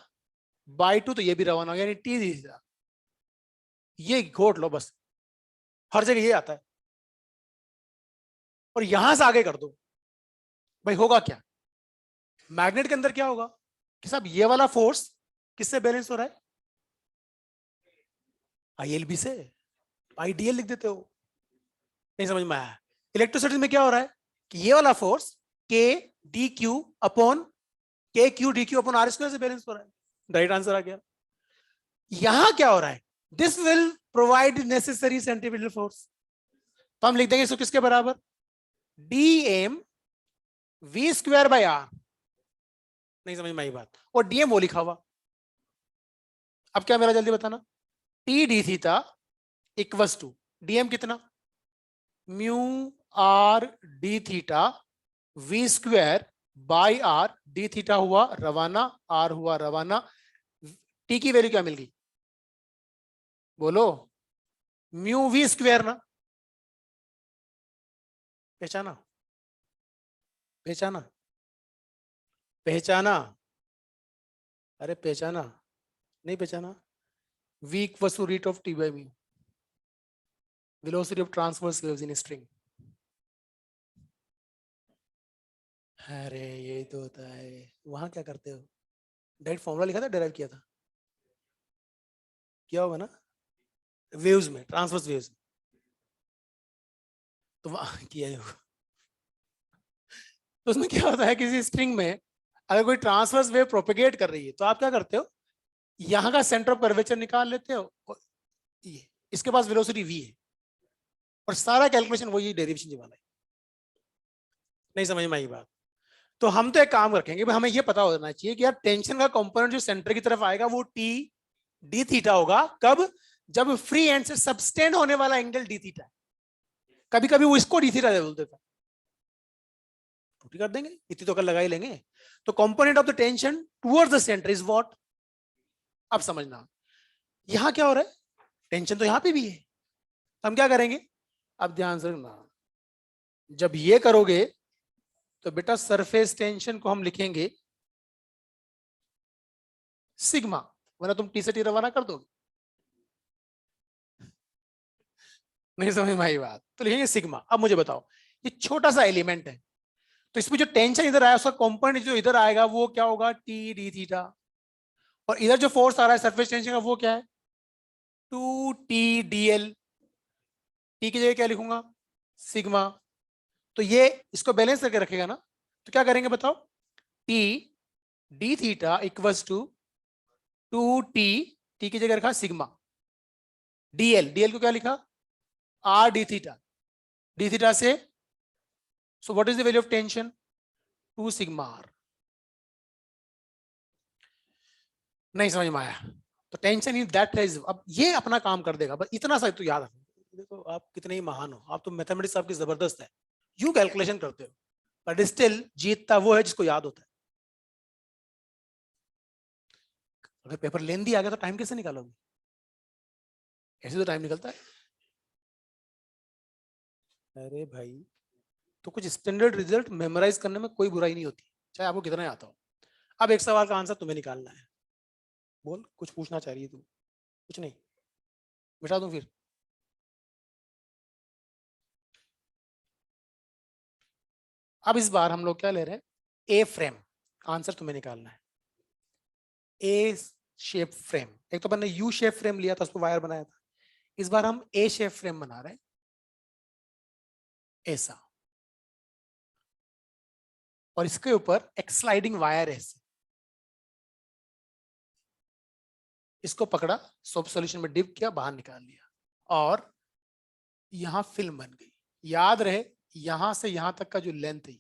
बाई 2, तो ये भी रवाना हो गया, यानी टी डी थीटा। ये घोट लो बस, हर जगह ये आता है, और यहां से आगे कर दो। भाई होगा क्या? मैग्नेट के अंदर क्या होगा कि साहब, ये वाला फोर्स किससे बैलेंस हो रहा है? आईएलबी से। आईडीएल लिख देते हो, नहीं समझ में आया? इलेक्ट्रोसिटी में क्या हो रहा है कि ये वाला force K d q upon K q d q upon r square से बैलेंस हो रहा है। राइट आंसर आ गया। यहां क्या हो रहा है? This will provide necessary centripetal force. तो हम लिख देंगे इसको किसके बराबर? D m v square by r. नहीं समझ में आई बात? और डीएम वो लिखा हुआ। अब क्या मेरा, जल्दी बताना। T D theta equals to DM कितना? Mu R D theta V square by R. D theta हुआ रवाना, आर हुआ रवाना। टी की वैल्यू क्या मिल गई? बोलो, म्यू वी स्क्वायर ना। पहचाना? पहचाना? पहचाना? अरे पहचाना? नहीं पहचाना? v equals to root of t by mu, velocity of transverse waves in string। अरे यही तो होता है। वहां क्या करते हो? डायरेक्ट फॉर्मूला लिखा था, डेराइव किया था? किया होगा ना, वेव्स में, ट्रांसवर्स वेव्स में। तो वहां किया ही होगा। तो उसमें क्या होता है, किसी स्ट्रिंग में अगर कोई ट्रांसवर्स वेव प्रोपेगेट कर रही है तो आप क्या करते हो, यहाँ का सेंटर ऑफ कर्वेचर निकाल लेते हो, और ये इसके पास वेलोसिटी v है, और सारा कैलकुलेशन वही डेरिवेशन वाला है। नहीं समझ में आई बात? तो हम तो एक काम रखेंगे, हमें ये पता होना चाहिए कि यार टेंशन का कंपोनेंट जो सेंटर की तरफ आएगा वो टी डी थीटा होगा। कब? जब फ्री एंड से सबस्टेंड होने वाला एंगल डी थीटा है। कभी कभी वो इसको डी थीटा बोल देता है, कर देंगे, इतनी तो कर लगा ही लेंगे। तो component of the tension towards the centre is what? अब समझना, यहां क्या हो रहा है, टेंशन तो यहां पे भी है। हम क्या करेंगे, अब ध्यान से ना, जब ये करोगे तो बेटा सरफेस टेंशन को हम लिखेंगे सिग्मा, वरना तुम टी से टी रवाना कर दोगे। नहीं समझ में आई बात? तो लिखेंगे सिग्मा। अब मुझे बताओ, ये छोटा सा एलिमेंट है, तो इसमें जो टेंशन इधर आया उसका कंपोनेंट जो इधर आएगा वो क्या होगा? T D theta. और इधर जो फोर्स आ रहा है सरफेस टेंशन का वो क्या है? 2t dl। टी की जगह क्या लिखूंगा? सिग्मा। तो ये इसको बैलेंस करके रखेगा ना। तो क्या करेंगे बताओ? T D theta equals to 2t, T की जगह रखा सिग्मा, डीएल, डीएल को क्या लिखा? R D theta. D theta से, so what is the value of tension? 2 sigma R. नहीं समझ में आया? तो टेंशन इन दैट इज, अब ये अपना काम कर देगा, बस इतना सा तो याद रखो। देखो आप कितने ही महान हो, आप तो मैथमेटिक्स आपकी जबरदस्त है, यू कैलकुलेशन करते हो, बट स्टिल जीतता वो है जिसको याद होता है। अगर पेपर लेंदी आ गया तो टाइम कैसे निकालोगे? ऐसे तो टाइम निकलता है। अरे भाई, तो कुछ स्टैंडर्ड रिजल्ट मेमोराइज करने में कोई बुराई नहीं होती, चाहे आपको कितना ही आता हो। अब एक सवाल का आंसर तुम्हें निकालना है। बोल, कुछ पूछना चाह रही है तू? कुछ नहीं, बिठा दूं फिर? अब इस बार हम लोग क्या ले रहे हैं, ए फ्रेम। आंसर तुम्हें निकालना है। ए शेप फ्रेम, एक तो मैंने यू शेप फ्रेम लिया था, उसमें वायर बनाया था। इस बार हम ए शेप फ्रेम बना रहे हैं, ऐसा। और इसके ऊपर एक स्लाइडिंग वायर है ऐसे। इसको पकड़ा, सोप सॉल्यूशन में डिप किया, बाहर निकाल लिया, और यहां फिल्म बन गई। याद रहे, यहां से यहां तक का जो लेंथ है,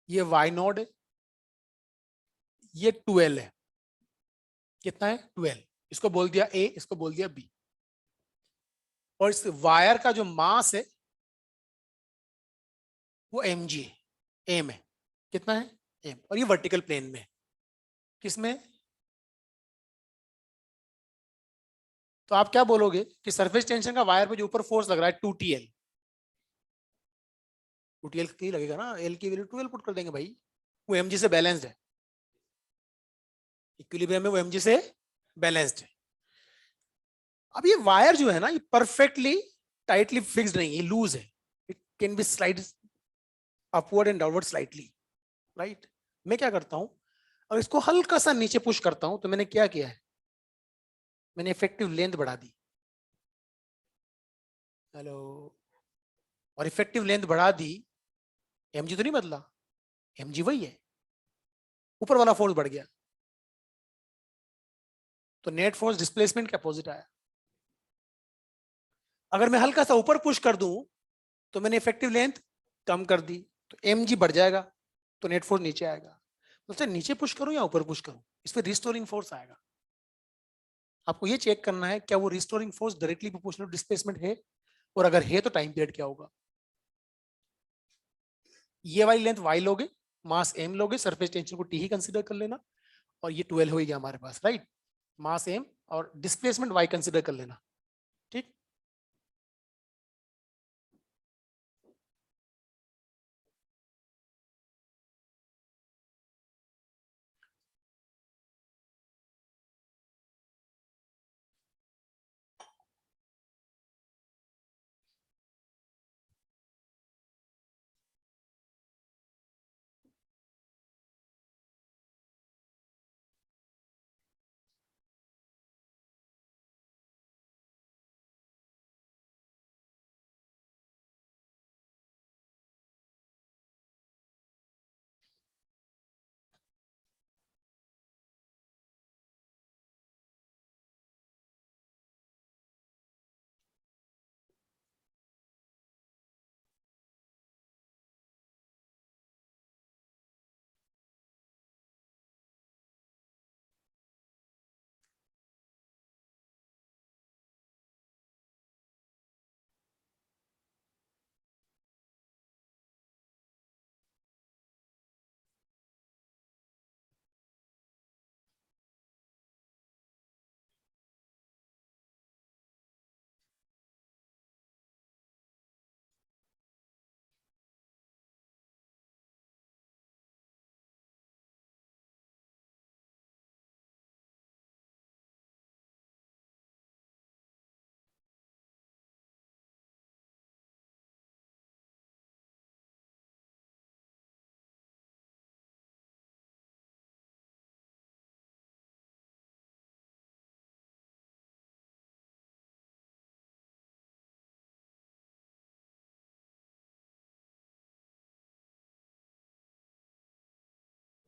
ये वाई नोड है, ये 12 है। कितना है? 12। इसको बोल दिया ए, इसको बोल दिया बी। और इस वायर का जो मास है वो एम जी है, एम है। कितना है? एम। और ये वर्टिकल प्लेन में, किसमें? तो आप क्या बोलोगे कि सरफेस टेंशन का वायर पे जो ऊपर फोर्स लग रहा है 2TL। 2TL की लगेगा ना, एल की वैल्यू 12 पुट कर देंगे भाई, वो एमजी से बैलेंस्ड है। इक्विलिब्रियम में वो एमजी से बैलेंस्ड है। अब ये वायर जो है ना, ये परफेक्टली टाइटली फिक्स्ड नहीं है, लूज है। It can be slide upward and downward slightly, right. मैं क्या करता हूं, और इसको हल्का सा नीचे पुश करता हूं, तो मैंने क्या किया है, मैंने इफेक्टिव लेंथ बढ़ा दी। हेलो। और इफेक्टिव लेंथ बढ़ा दी, एमजी तो नहीं बदला, एमजी वही है, ऊपर वाला फोर्स बढ़ गया। तो नेट फोर्स डिस्प्लेसमेंट के अपोजिट आया। अगर मैं हल्का सा ऊपर पुश कर दूं, तो मैंने इफेक्टिव लेंथ कम कर दी, तो एमजी बढ़ जाएगा, तो नेट फोर्स नीचे आएगा। तो नीचे पुश करूं या ऊपर पुश करूं, इस पर रिस्टोरिंग फोर्स आएगा। आपको ये चेक करना है क्या वो restoring force directly proportional displacement है, और अगर है तो टाइम पीरियड क्या होगा। ये वाली लेंथ वाई लोगे, मास एम लोगे, सरफेस टेंशन को टी ही कंसीडर कर लेना, और ये 12 हो गया हमारे पास, राइट। मास एम और डिस्प्लेसमेंट वाई कंसीडर कर लेना, ठीक।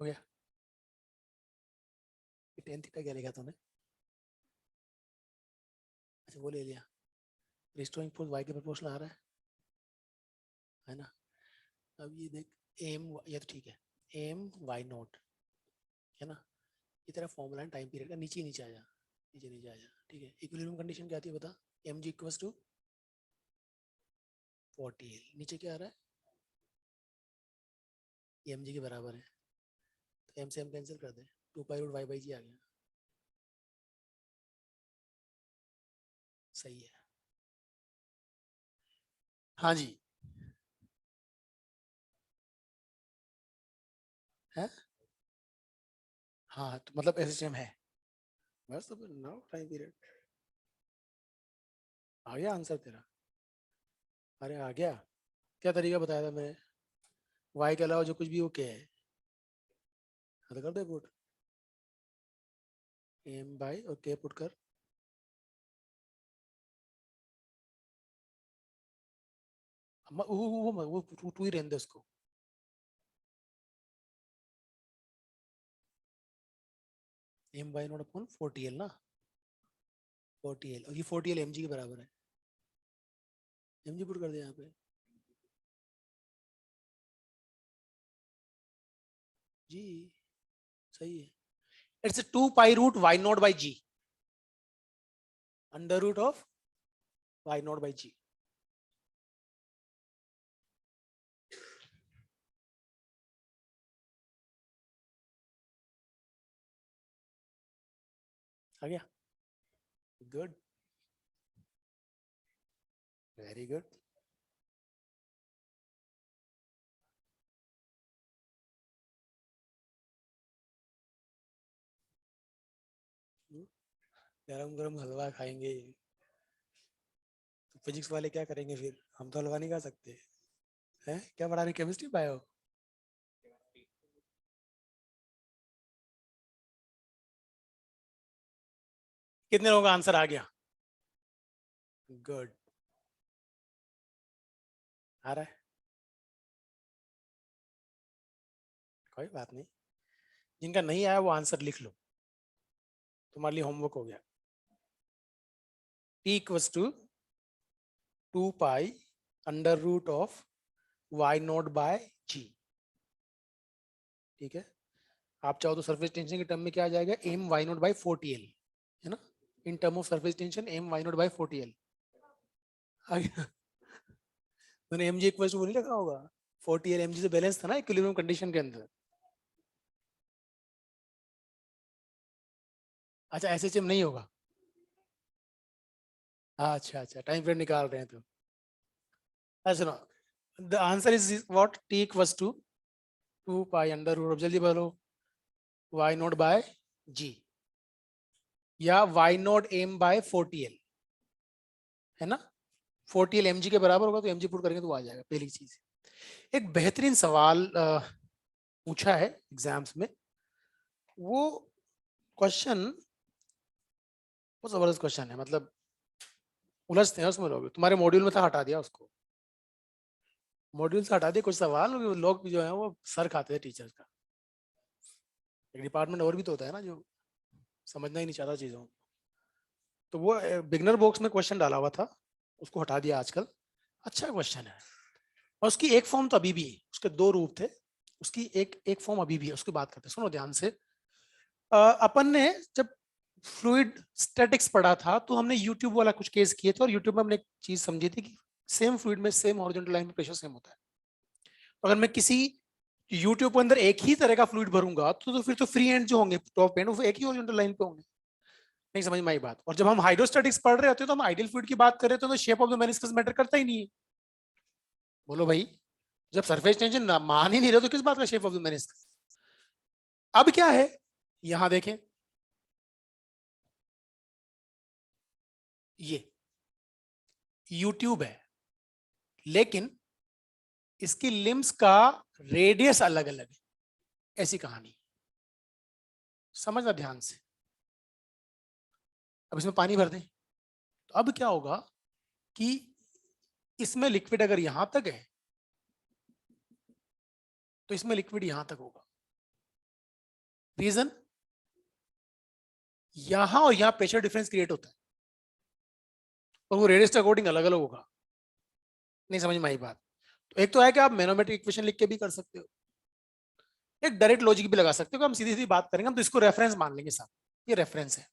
हो गया। 10 थीटा क्या लिखा तूने? अच्छा वो ले लिया। रिस्टोरिंग फोर्स वाई के प्रोपोर्शनल आ रहा है ना। अब ये देख, एम, ये तो ठीक है, एम वाई नॉट, है ना। ये तेरा फॉर्मूला है टाइम पीरियड का, नीचे नीचे आ जा, नीचे नीचे आ जा, ठीक है। इक्विलिब्रियम कंडीशन क्या आती है बता, M G equals to 40L, नीचे क्या आ रहा है, एम जी के बराबर है, तो एम से एम कैंसिल कर दे, 2 पाई रूट वाई बाई जी आ गया। सही है। हाँ जी। है। हाँ तो मतलब ऐसे सेम है, बस तो फिर नाउ टाइम पीरियड आ गया आंसर तेरा। अरे आ गया। क्या तरीका बताया था मैंने? y के अलावा जो कुछ भी वो क्या है, हाँ तो कर दे पुट m बाय और k पुट कर, वो टू ही रहने दे उसको। m bye not upon 40l ना, 40l, और ये 40l mg के बराबर है, mg पुट कर दे यहाँ पे जी, सही है। It's 2 pi root y not by g, under root of y not by g। आ गया, गुड, वेरी गुड। गरम गरम हलवा खाएंगे तो फिजिक्स वाले क्या करेंगे फिर, हम तो हलवा नहीं खा सकते हैं। क्या पढ़ा रहे, केमिस्ट्री बायो? कितने लोगों का आंसर आ गया? गुड, आ रहा है, कोई बात नहीं। जिनका नहीं आया वो आंसर लिख लो, तुम्हारे लिए होमवर्क हो गया। t equals to 2 pi under root of y not by g, ठीक है। आप चाहो तो सरफेस टेंशन के टर्म में क्या आ जाएगा, m y not by 40l, है ना, इन term of surface tension m y not by 40l आ गया। मैंने mg इक्वल्स टू वो नहीं रखा होगा, 40l mg से बैलेंस था ना इक्विलिब्रियम कंडीशन के अंदर। अच्छा SHM नहीं होगा, अच्छा अच्छा, टाइम पीरियड निकाल रहे हैं तो। अच्छा सुनो, the answer is what, t equals to 2 pi under root, जल्दी बोलो, y नॉट बाय g या y not m by 40l, है ना, 40l mg के बराबर होगा तो mg पुट करेंगे तो वो आ जाएगा, पहली चीज। एक बेहतरीन सवाल पूछा है एग्जाम्स में, वो क्वेश्चन बहुत जबरदस्त क्वेश्चन है, मतलब उलझते हैं उसमें लोग, तुम्हारे मॉड्यूल में था, हटा दिया उसको, मॉड्यूल से हटा दिया कुछ सवाल, लोग जो है वो सर खाते हैं टीचर्स का। एक डिपार्टमेंट और भी तो होता है ना जो समझना ही नहीं चाहता चीजों को। तो वो बिगनर बॉक्स में क्वेश्चन डाला हुआ था, उसको हटा दिया आजकल। अच्छा क्वेश्चन है, और उसकी एक फॉर्म तो अभी भी है, उसके दो रूप थे, उसकी एक एक फॉर्म अभी भी है, उसकी बात करते हैं, सुनो ध्यान से। अपन ने जब फ्लूइड स्टैटिक्स पढ़ा था तो हमने यूट्यूब वाला कुछ केस किए थे, और यूट्यूब में हमने एक चीज समझी थी कि सेम फ्लूइड में सेम हॉरिजॉन्टल लाइन में प्रेशर सेम होता है। अगर मैं किसी यूट्यूब के अंदर एक ही तरह का फ्लूइड भरूंगा तो फिर तो फ्री एंड जो होंगे, टॉप एंड, वो एक ही हॉरिजॉन्टल लाइन पे होंगे। नहीं समझ में आई बात? और जब हम हाइड्रोस्टैटिक्स पढ़ रहे होते हैं तो हम आइडियल फ्लूइड की बात कर रहे होते हैं, तो shape of the meniscus matter करता ही नहीं है। बोलो भाई, जब सरफेस टेंशन मान ही नहीं रहे तो किस बात का शेप ऑफ द मेनिस्कस? अब क्या है, यहां देखें, ये यूट्यूब है, लेकिन इसकी लिम्स का रेडियस अलग अलग है, ऐसी कहानी, समझना ध्यान से। अब इसमें पानी भर दें तो अब क्या होगा कि इसमें लिक्विड अगर यहां तक है तो इसमें लिक्विड यहां तक होगा। रीजन, यहां और यहां प्रेशर डिफरेंस क्रिएट होता है, और वो रेडियस के अकॉर्डिंग अलग अलग होगा। नहीं समझ में आई बात? तो एक तो है कि आप मैनोमेट्रिक इक्वेशन लिख के भी कर सकते हो, एक डायरेक्ट लॉजिक भी लगा सकते हो कि हम सीधी सीधी बात करेंगे, हम तो इसको रेफरेंस मान लेंगे साहब, ये रेफरेंस है,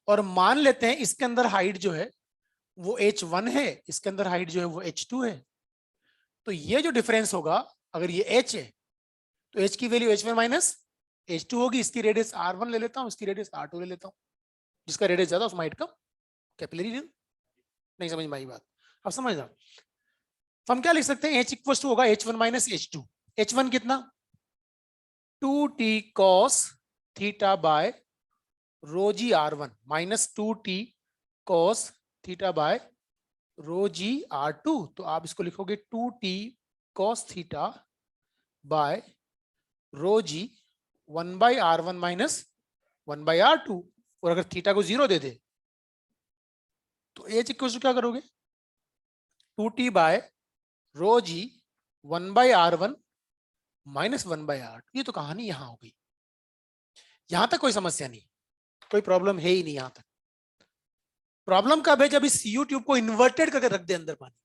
और मान लेते हैं इसके अंदर हाइट जो है वो h1 है, इसके अंदर हाइट जो है वो h2 है। तो ये जो डिफरेंस होगा, अगर ये h है तो h की वैल्यू h1 माइनस h2 होगी, इसकी रेडियस r1 ले लेता हूँ, इसकी रेडियस r2 ले लेता हूँ, जिसका रेडियस ज्यादा उसमें हाइट कम, कैपिलरी रिंग। नहीं समझ में आई बात? अब समझना, तो हम क्या लिख सकते हैं, h इक्वल टू होगा h1 माइनस h2, h1 कितना, 2t cos theta by rho g r1 minus 2t cos theta by rho g r2। तो आप इसको लिखोगे 2t cos theta by rho g 1/r1 minus 1/r2। और अगर theta को 0 दे दे तो एच इक्वल टू क्या करोगे, 2t by rho g 1/r1 minus 1/r2। ये तो कहानी यहां हो गई, यहां तक कोई समस्या नहीं, कोई प्रॉब्लम है ही नहीं यहां तक। प्रॉब्लम कब है, जब इस सीयू ट्यूब को इन्वर्टेड करके रख दे अंदर पानी।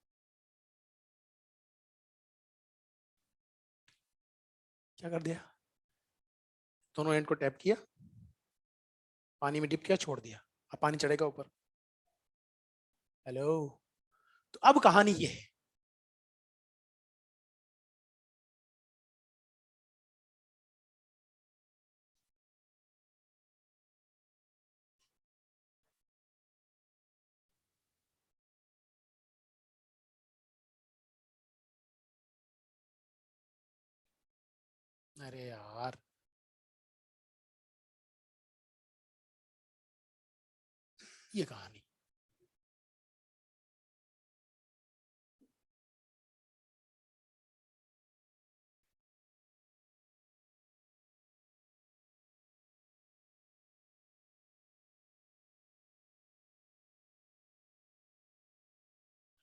क्या कर दिया, दोनों एंड को टैप किया, पानी में डिप किया, छोड़ दिया, अब पानी चढ़ेगा ऊपर। हेलो, तो अब कहानी ये है, अरे यार ये कहानी,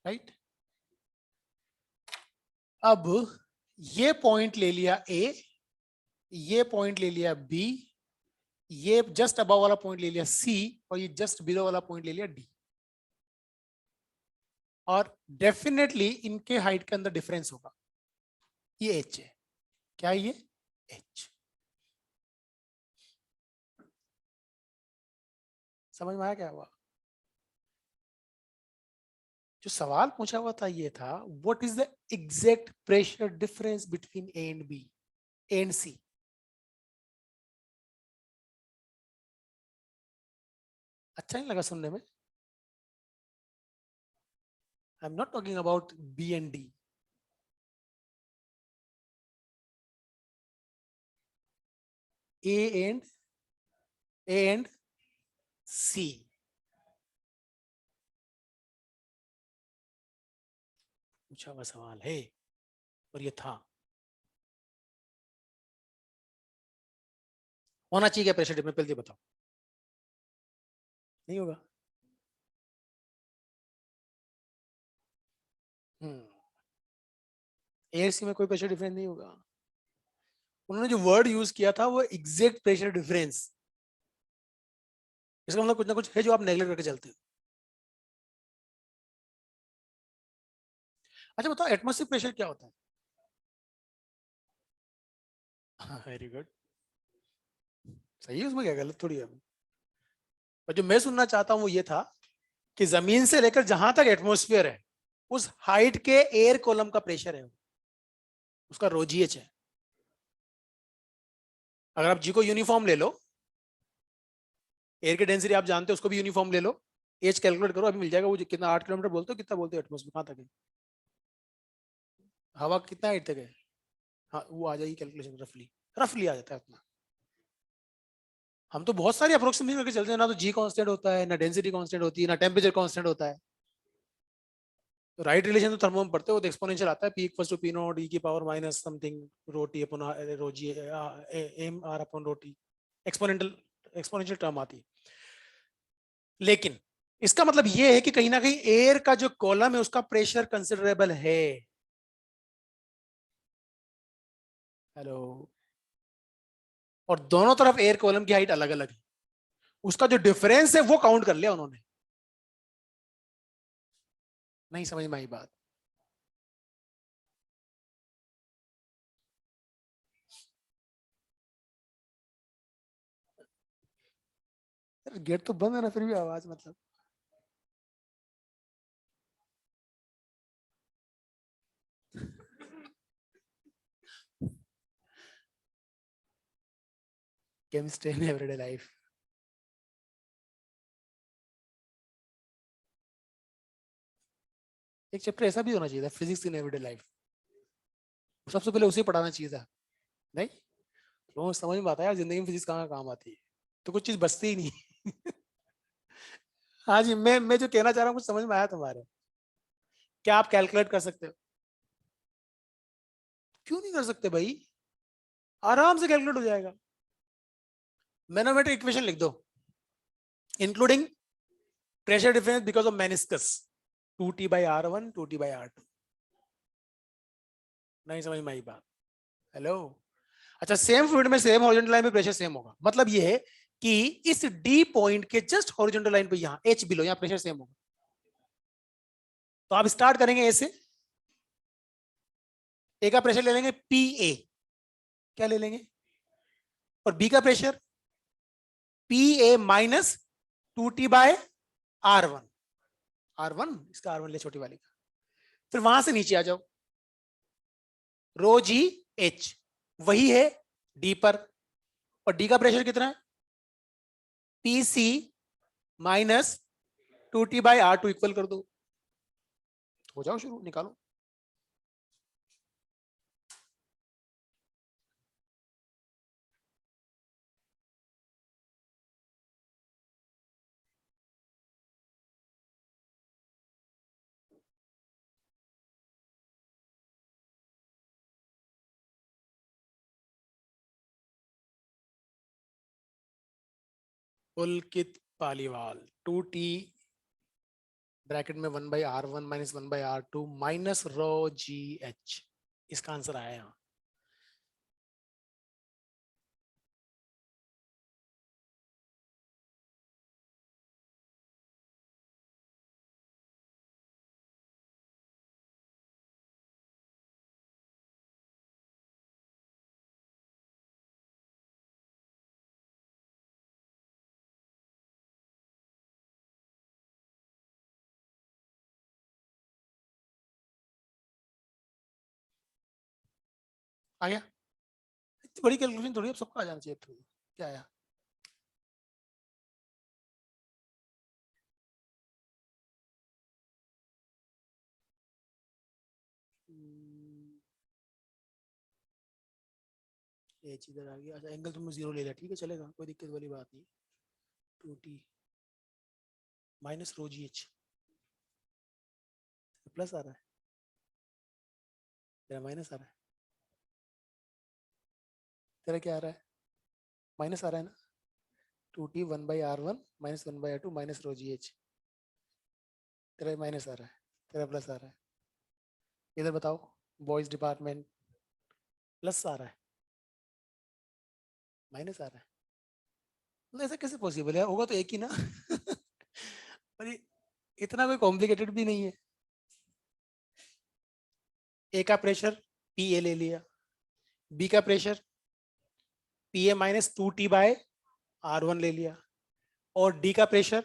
राइट। अब ये पॉइंट ले लिया ए, ये पॉइंट ले लिया बी, ये जस्ट अबव वाला पॉइंट ले लिया सी, और ये जस्ट बिलो वाला पॉइंट ले लिया डी। और डेफिनेटली इनके हाइट के अंदर डिफरेंस होगा, ये एच है, क्या है ये एच। समझ में आया क्या हुआ, जो सवाल पूछा हुआ था ये था, what is the exact pressure difference between A and B and C. अच्छा नहीं लगा सुनने में, I am not talking about B and D, A and C. पूछा हुआ सवाल है और ये था, होना चाहिए क्या प्रेशर डिफरेंस, पहले बताओ। नहीं होगा। एयर सी में कोई प्रेशर डिफरेंस नहीं होगा। उन्होंने जो वर्ड यूज किया था वो एग्जैक्ट प्रेशर डिफरेंस, इसका मतलब कुछ ना कुछ है जो आप नेगलेक्ट करके चलते हो। अच्छा बताओ, एटमॉस्फेरिक प्रेशर क्या होता है। हाँ वेरी गुड, सही है, उसमें क्या गलत थोड़ी है। और जो मैं सुनना चाहता हूँ वो ये था कि जमीन से लेकर जहां तक एटमॉस्फेयर है उस हाइट के एयर कॉलम का प्रेशर है, उसका रो जीएच है। अगर आप जी को यूनिफॉर्म ले लो, एयर की डेंसिटी आप जानते हो, उसको भी यूनिफॉर्म ले लो, एच कैलकुलेट करो, अभी मिल जाएगा। वो कितना 8 किलोमीटर बोलते हो, कितना बोलते हो एटमॉस्फेयर, कहाँ तक है हवा, कितना हाइट तक है। हाँ वो आ जाएगी कैलकुलेशन, रफली रफली आ जाता है उतना। हम तो बहुत सारी अप्रोक्सीमेशन करके चलते हैं ना, तो जी कांस्टेंट होता है ना, डेंसिटी कांस्टेंट होती है ना, टेम्परेचर कांस्टेंट होता है। तो राइट रिलेशन तो थर्मो में पढ़ते हो, तो एक्सपोनेंशियल आता है, P equals to P naught E की power minus something rho T upon rho G M R upon rho T, exponential exponential term आती है। लेकिन इसका मतलब ये है कि कहीं ना कहीं एयर का जो कॉलम है उसका प्रेशर कंसिडरेबल है। हेलो, और दोनों तरफ एयर कॉलम की हाइट अलग अलग है, उसका जो डिफरेंस है वो काउंट कर लिया उन्होंने। नहीं समझ में आई बात। गेट तो बंद है ना, फिर भी आवाज मतलब। केमिस्ट्री इन एवरीडे लाइफ, एक चैप्टर ऐसा भी होना चाहिए था, फिजिक्स इन एवरीडे लाइफ, सबसे पहले उसे पढ़ाना चाहिए था। नहीं, लोगों को समझ में आता है यार जिंदगी में फिजिक्स कहाँ काम आती है, तो कुछ चीज बचती ही नहीं। हाँ जी, मैं जो कहना चाह रहा हूँ कुछ समझ में आया तुम्हारे, क्या आप कैलकुलेट कर सकते हो। क्यों नहीं कर सकते भाई? आराम से कैलकुलेट हो जाएगा। मैनोमेट्रिक इक्वेशन लिख दो, including pressure difference because of meniscus, 2T/R1 2T/R2। नहीं समझ में आई बात? हेलो। अच्छा, सेम फ्लूइड में सेम हॉरिजॉन्टल लाइन पे प्रेशर सेम होगा, मतलब ये है कि इस डी पॉइंट के जस्ट हॉरिजॉन्टल लाइन पे यहां एच बिलो, यहां प्रेशर सेम होगा। तो आप स्टार्ट करेंगे ए से, ए का प्रेशर ले लेंगे पी ए, क्या ले लेंगे, और बी का pressure P A minus 2T/R1, R1 इसका R1 ले छोटी वाली का, फिर वहां से नीचे आ जाओ, रो जी एच वही है डी पर, और डी का प्रेशर कितना है, P C minus 2T/R2 equal कर दो, हो जाओ शुरू, निकालो। पुलकित पालीवाल, 2T ब्रैकेट में 1/R1 minus 1/R2 minus rho जी एच, इसका आंसर आया यहाँ। आ गया? इतनी बड़ी कैलकुलेशन थोड़ी अब सबको आ जाना चाहिए, तो क्या आया? एच इधर आ गया। अच्छा, एंगल तुमने 0 ले लिया, ठीक है चलेगा, कोई दिक्कत वाली बात नहीं। 2T माइनस रो जी एच, प्लस आ रहा है, तेरा माइनस आ रहा है, तेरा क्या आ रहा है, माइनस आ रहा है ना। 2T 1/R1 minus 1/R2 minus rho जी एच, तेरा माइनस आ रहा है, तेरा प्लस आ रहा है। इधर बताओ, बॉयज डिपार्टमेंट, प्लस आ रहा है, माइनस आ रहा है, तो ऐसा कैसे पॉसिबल है? होगा तो एक ही ना। और ये इतना कोई कॉम्प्लिकेटेड भी नहीं है। ए का प्रेशर पी ए ले लिया, बी का pressure P A minus 2T/R1 ले लिया, और डी का pressure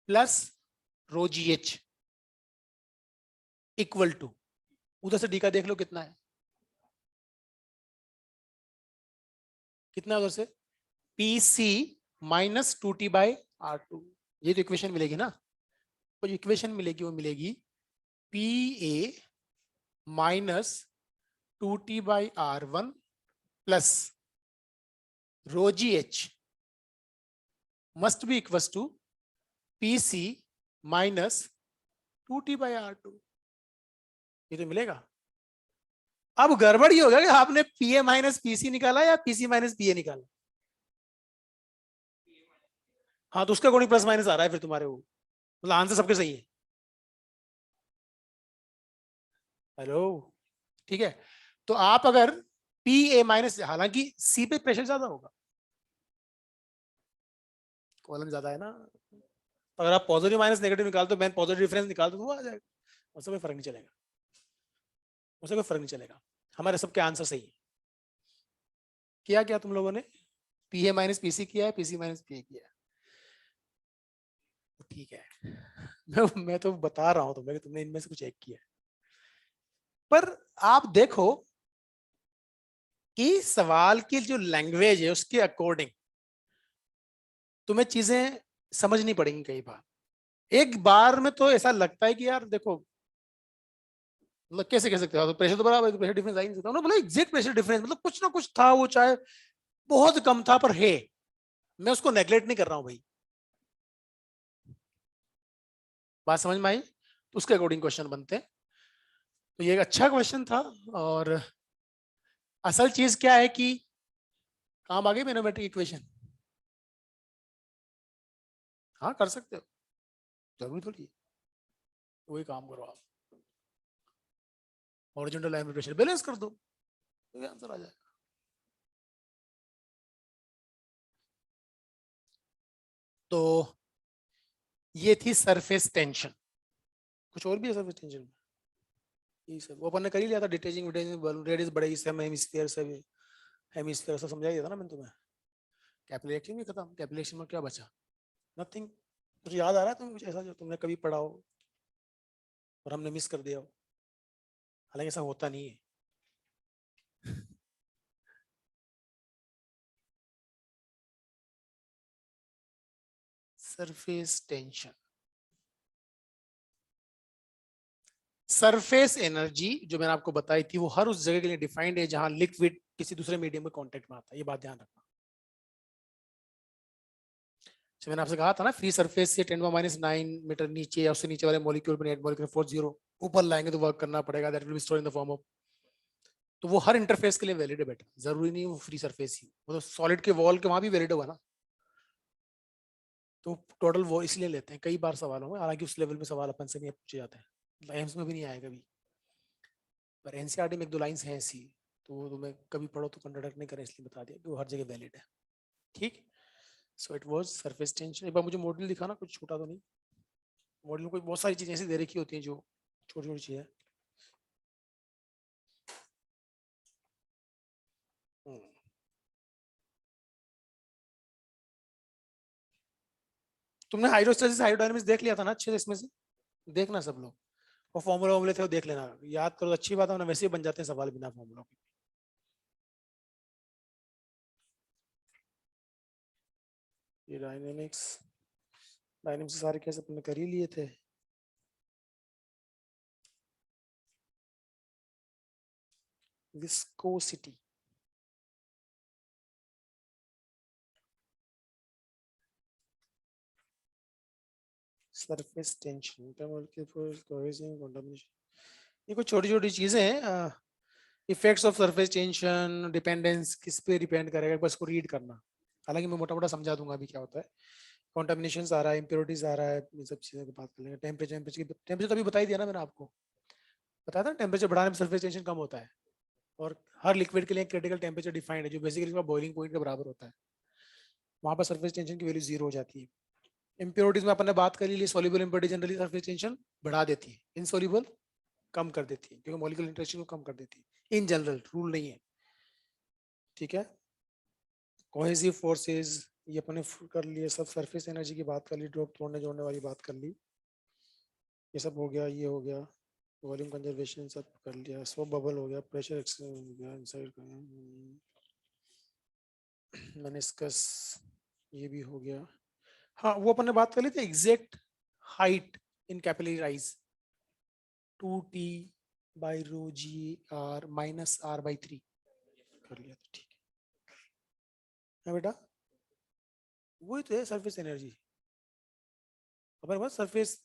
plus rho ji h equal to, उधर से डी का देख लो कितना है, कितना उधर से, पी सी माइनस 2T/R2। ये जो इक्वेशन मिलेगी ना, वो जो इक्वेशन मिलेगी वो मिलेगी P A minus 2T/R1 plus rho ji h must be equal to P C minus 2T/R2। ये तो मिलेगा। अब गड़बड़ ये हो गया कि आपने पी ए माइनस पीसी निकाला या पीसी माइनस पी ए निकाला। हाँ, तो उसका अकॉर्डिंग प्लस माइनस आ रहा है फिर तुम्हारे वो, मतलब आंसर सबके सही है। हेलो, ठीक है। तो आप अगर पी ए माइनस, हालांकि सी पे प्रेशर ज्यादा होगा, कॉलम ज्यादा है ना, तो अगर आप पॉजिटिव माइनस नेगेटिव निकाल दो, मैं पॉजिटिव डिफरेंस निकाल दो तो वो आ जाएगा, उससे कोई फर्क नहीं चलेगा, उससे कोई फर्क नहीं चलेगा। हमारे सबके आंसर सही है। किया क्या तुम लोगों ने? पी ए माइनस पीसी किया है, पीसी माइनस पी ए किया है, ठीक है। मैं तो बता रहा हूं तुम्हें कि तुमने इनमें से कुछ एक किया है। पर आप देखो कि सवाल की जो लैंग्वेज है उसके अकॉर्डिंग तुम्हें चीजें समझनी पड़ेंगी। कई बार, एक बार में तो ऐसा लगता है कि यार देखो, मतलब कैसे कह सकते हो, तो प्रेशर तो बराबर है, तो प्रेशर डिफरेंस आ ही नहीं सकता। उन्होंने बोला एग्जैक्ट प्रेशर डिफरेंस, मतलब कुछ ना कुछ था, वो चाहे बहुत कम था पर है, मैं उसको नेगलेक्ट नहीं कर रहा हूं भाई। बात समझ में आई? तो उसके अकॉर्डिंग क्वेश्चन बनते हैं। तो ये एक अच्छा क्वेश्चन था। और असल चीज क्या है कि काम आ गई मैथमेटिक इक्वेशन। हाँ कर सकते हो, जरूरी थोड़ी है। वही काम करो आप, हॉरिजॉन्टल लाइन में प्रेशर बैलेंस कर दो तो आंसर आ जाएगा। तो ये थी सरफेस टेंशन। कुछ और भी है सरफेस टेंशन में? ये सब वो अपन ने कर ही लिया था, डिटेचिंग विटेचिंग बलून रेडियस बड़े सेम हेमिस्फीयर से भी, हेमिस्फीयर सब समझा दिया था ना मैंने तुम्हें। कैपिलरी एक्शन भी खत्म, कैपिलरी एक्शन में क्या बचा? नथिंग। कुछ याद आ रहा है तुम्हें कुछ ऐसा जो तुमने कभी पढ़ा हो और हमने मिस कर दिया हो? हालांकि ऐसा होता नहीं है। सरफेस टेंशन, सरफेस एनर्जी जो मैंने आपको बताई थी वो हर उस जगह के लिए डिफाइंड है जहां लिक्विड किसी दूसरे मीडियम में कांटेक्ट में आता है, ये बात ध्यान रखना। जो मैंने आपसे कहा था ना, फ्री सरफेस से 10⁻⁹ नीचे या उससे नीचे वाले मॉलिक्यूल पर नेट मॉलिक्यूल 40 ऊपर लाएंगे तो वर्क करना पड़ेगा, that will be stored in the form of. तो वो हर इंटरफेस के लिए वैलिड है बेटा, जरूरी नहीं वो फ्री सरफेस ही, वो तो सॉलिड के वॉल के वहां भी वैलिड होगा ना। तो टोटल वो इसलिए लेते हैं कई बार सवालों में, हालांकि उस लेवल में सवाल अपन से नहीं पूछे जाते हैं, एम्स में भी नहीं आएगा कभी, पर एनसीईआरटी में एक दो लाइंस हैं ऐसी, तो वो तुम्हें कभी पढ़ो तो कंडक्ट नहीं करें इसलिए बता दिया कि वो हर जगह वैलिड है। ठीक। So it was surface tension. एक बार मुझे मॉडल दिखाना, कुछ छोटा तो नहीं? मॉडल में कोई बहुत सारी चीजें ऐसी दे रखी होती हैं जो छोटी छोटी चीजें। हम्म। तुमने हाइड्रोस्टेसिस हाइड्रोडायनामिक्स देख लिया था ना अच्छे से इसमें से? देखना सब लोग, और फॉर्मूला वॉर्मूले थे वो देख लेना, याद करो तो अच्छी बात है, वरना वैसे ही बन जाते हैं सवाल बिना फॉर्मूला के। ये डायनेमिक्स, डायनेमिक्स सारे केस अपने कर ही लिए थे। विस्कोसिटी, सरफेस टेंशन, ये कुछ छोटी छोटी चीजें हैं। Effects of surface tension, dependence किस पे डिपेंड करेगा, बस को रीड करना। हालांकि मैं मोटा मोटा समझा दूंगा अभी क्या होता है। कॉन्टामिनेशन आ रहा है, इम्प्योरिटीज आ रहा है, ये सब चीज़ों की बात कर लेंगे। टेम्परेचर, टेम्परेचर तो अभी बता ही दिया ना मैंने आपको, बताया था टेम्परेचर बढ़ाने में सरफेस टेंशन कम होता है। और हर लिक्विड के लिए क्रिटिकल टेम्परेचर डिफाइंड है जो बेसिकली उसका बॉइलिंग पॉइंट के बराबर होता है, वहां पर सरफेस टेंशन की वैल्यू 0 हो जाती है। इम्प्योरिटीज में अपन ने बात करी ली, soluble impurity generally surface tension बढ़ा देती है, इनसोल्यूबल कम कर देती है, क्योंकि मॉलिक्यूलर इंटरेक्शन को कम कर देती है। इन जनरल रूल नहीं है, ठीक है। कोहेसिव फोर्सेस, ये अपने कर लिए सब, सरफेस एनर्जी की बात कर ली, ड्रॉप तोड़ने जोड़ने वाली बात कर ली, ये सब हो गया, ये हो गया। वॉल्यूम कंजर्वेशन सब कर लिया, स्व बबल हो गया, प्रेशर एक्सचेंज हो गया, इनसाइड मेनिस्कस ये भी हो गया। हाँ वो अपन ने बात कर ली थी, exact height in capillary rise 2T/ρg/r-r/3 कर लिया था, ठीक है बेटा। वही तो है सरफेस एनर्जी, हमारे पास सरफेस।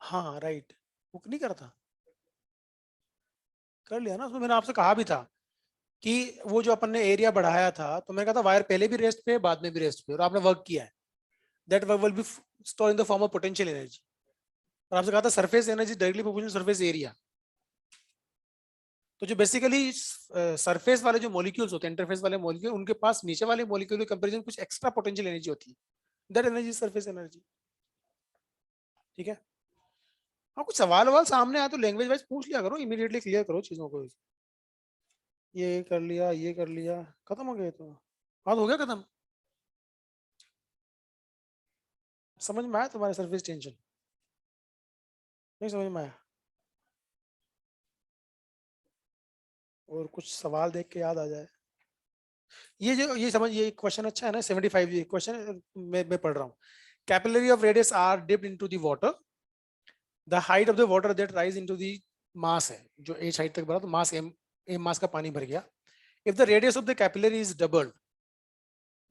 हाँ राइट, वो नहीं करा था, कर लिया ना, उसमें मैंने आपसे कहा भी था कि वो जो अपन ने एरिया बढ़ाया था, तो मैंने कहा था वायर पहले भी रेस्ट पे बाद में भी रेस्ट पे, और आपने वर्क किया है, that work will be store in the form of potential energy. और आपसे कहा था surface energy directly proportional surface area. तो जो बेसिकली सरफेस वाले जो मॉलिक्यूल्स होते हैं, इंटरफेस वाले मॉलिक्यूल, उनके पास नीचे वाले मॉलिक्यूल के कंपैरिजन कुछ एक्स्ट्रा पोटेंशियल एनर्जी होती है, दैट एनर्जी सरफेस एनर्जी, ठीक है। हाँ कुछ सवाल वाल सामने आया तो लैंग्वेज वाइज पूछ लिया करो, इमीडिएटली क्लियर करो चीजों को। ये कर लिया, ये कर लिया, खत्म हो गया तो, हाँ तो हो गया खत्म। समझ में आया तुम्हारे सरफेस टेंशन? नहीं समझ में आया? और कुछ सवाल देख के याद आ जाए। ये जो ये समझ, ये क्वेश्चन अच्छा है ना, 75 ये क्वेश्चन मैं पढ़ रहा हूँ। Capillary of radius r dipped into the water, the height of the water that rise into the mass है जो एच हाइट तक बढ़ा, तो मास एम मास का पानी भर गया। If the radius of the capillary is doubled,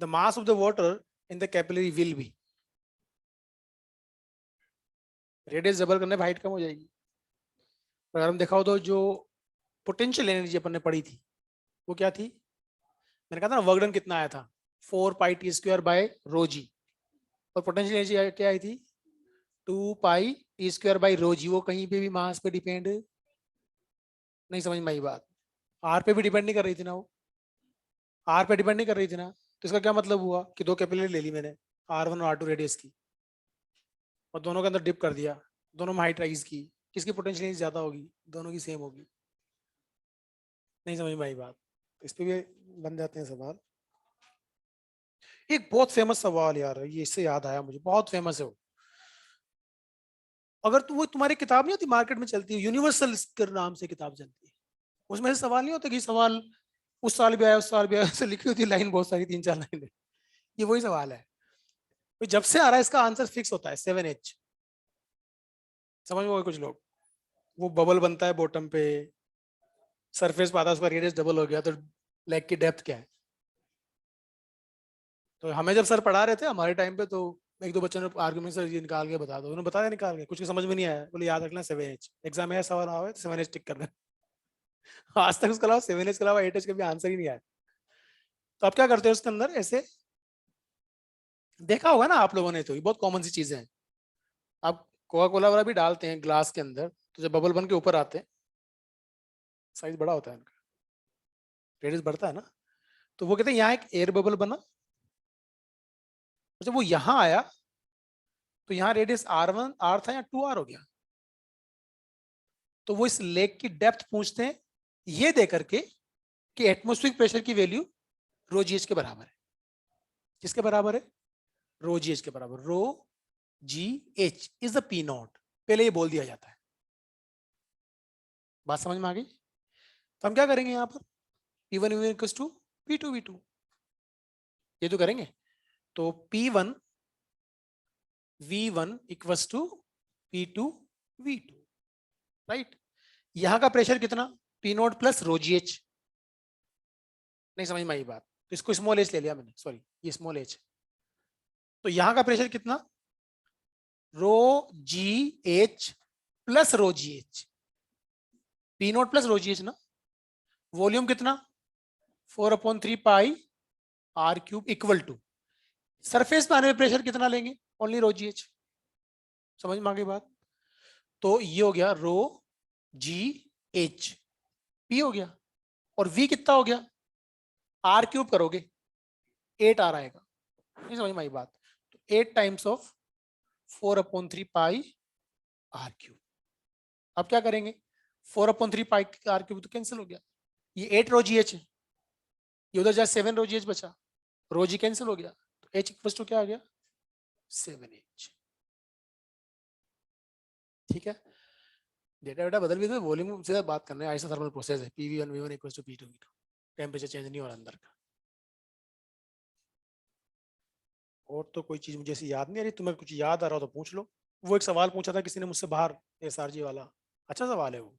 the mass of the water in the capillary will be. Radius double करने पे हाइट कम हो जाएगी। पर अगर हम देखा हो तो जो पोटेंशियल एनर्जी अपन ने पढ़ी थी वो क्या थी, मैंने कहा था ना वर्क डन कितना आया था, 4 pi T square by rho जी। और पोटेंशियल एनर्जी क्या आई थी, 2 pi T square by rho जी। वो कहीं पे भी मास पे डिपेंड नहीं, समझ में आई बात। आर पे भी डिपेंड नहीं कर रही थी ना वो, आर पे डिपेंड नहीं कर रही थी ना। तो इसका क्या मतलब हुआ कि दो कैपिलरी ले ली मैंने, R1 और R2 रेडियस की, और दोनों के अंदर डिप कर दिया, दोनों में हाइट राइज की। किसकी पोटेंशियल एनर्जी ज्यादा होगी, दोनों की सेम होगी। नहीं समझ में आई बात। इस पे भी बन जाते हैं सवाल। एक बहुत फेमस सवाल यार, ये इससे याद आया मुझे, बहुत फेमस है वो। अगर तू वो तुम्हारी किताब नहीं होती मार्केट में चलती है, यूनिवर्सल के नाम से किताब चलती है, उसमें से सवाल नहीं होता कि सवाल उस साल भी आया उस साल भी आया, उससे लिखी होती है लाइन बहुत सारी, 3-4 लाइन। ये वही सवाल है। तो जब से आ रहा है इसका आंसर फिक्स होता है, 7H। समझ में आए कुछ लोग, वो बबल बनता है बॉटम पे, सरफेस पे आता है, उसका रेडियस डबल हो गया तो लेग की डेप्थ क्या है। तो हमें जब सर पढ़ा रहे थे हमारे टाइम पे, तो एक दो बच्चों ने आर्गुमेंट सर ये निकाल के बता दो, उन्होंने बताया निकाल के, कुछ की समझ में नहीं आया, बोले याद रखना 7H, एग्जाम में सवाल आवे 7H टिक करना। आज तक उसके अलावा 7H के अलावा 8H का भी आंसर ही नहीं आया। तो आप क्या करते हो उसके अंदर ऐसे, देखा होगा ना आप लोगों ने, तो ये बहुत कॉमन सी चीजें हैं। आप कोका कोला वाला भी डालते हैं ग्लास के अंदर, तो जब बबल बन के ऊपर आते हैं, साइज बड़ा होता है उनका, रेडियस बढ़ता है ना, तो वो कहते हैं यहाँ एक एयर बबल बना, जब वो यहाँ आया तो यहाँ रेडियस R1 R था, यहाँ 2R हो गया। तो वो इस लेक की डेप्थ पूछते हैं ये दे करके कि एटमॉस्फेरिक प्रेशर की वैल्यू रो जी एच के बराबर है। किसके बराबर है, रो जी एच के बराबर। Rho ji H is the P naught, पहले ये बोल दिया जाता है। बात समझ में आ गई। तो हम क्या करेंगे यहाँ पर, P1 V1 equals to P2 V2, ये तो करेंगे। तो P1 V1 equals to P2 V2, right. यहाँ का प्रेशर कितना, P not plus rho ji H. नहीं समझ में आई बात, तो इसको स्मॉल एच ले लिया मैंने, सॉरी ये स्मॉल एच। तो यहाँ का प्रेशर कितना, रो जी एच प्लस रो जी H, P naught plus rho जी एच ना। वॉल्यूम कितना, 4/3 पाई R³ इक्वल टू, सरफेस पे आने में प्रेशर कितना लेंगे, ओनली रो जी एच। समझ में आ गई बात। तो ये हो गया रो जी एच, पी हो गया, और वी कितना हो गया, R³ करोगे 8R आएगा। नहीं समझ में आई बात। तो 8 टाइम्स ऑफ 4/3 पाई R³। अब क्या करेंगे, 4/3 पाई R³ तो कैंसिल हो गया, ये 8 रो जी एच है, ये उधर जाए 7 रो जी एच बचा, रो जी कैंसिल हो गया, तो एच इक्वल टू क्या आ गया, 7H। ठीक है, डेटा वेटा बदल भी तो वॉल्यूम से बात करना है, ऐसा थर्मल प्रोसेस है, PV1 V1 equal to P2 V2, temperature change नहीं हो रहा अंदर का। और तो कोई चीज मुझे ऐसी याद नहीं आ रही, तुम्हें कुछ याद आ रहा हो तो पूछ लो। वो एक सवाल पूछा था किसी ने मुझसे बाहर, SRG वाला, अच्छा सवाल है वो।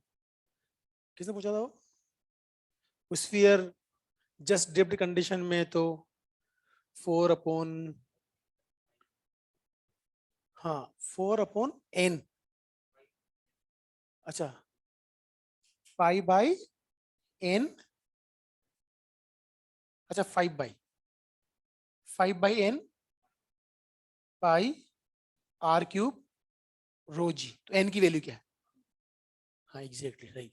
किसने पूछा था वो, स्फीयर जस्ट डिप्ड कंडीशन में तो 4 अपॉन, हाँ 4/n, अच्छा पाई/n, अच्छा 5/n पाई R³ रो जी, तो n की वैल्यू क्या है। हाँ एग्जैक्टली राइट।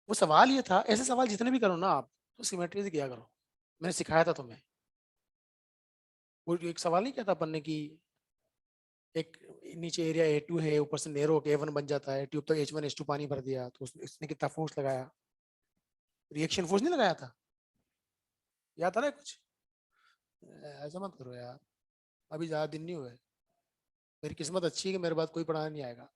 वो सवाल ये था, ऐसे सवाल जितने भी करो ना आप, तो सिमेट्री से किया करो, मैंने सिखाया था तुम्हें। वो एक सवाल नहीं किया था अपन ने कि एक नीचे एरिया A2 है, ऊपर से नेरो के A1 बन जाता है, ट्यूब तक H1 H2 पानी भर दिया, तो उसने कितना फोर्स लगाया, रिएक्शन फोर्स नहीं लगाया था, याद आ रहा है कुछ। ऐसा मत करो यार, अभी ज्यादा दिन नहीं हुए, मेरी किस्मत अच्छी है कि मेरे बाद कोई पढ़ाने नहीं आएगा।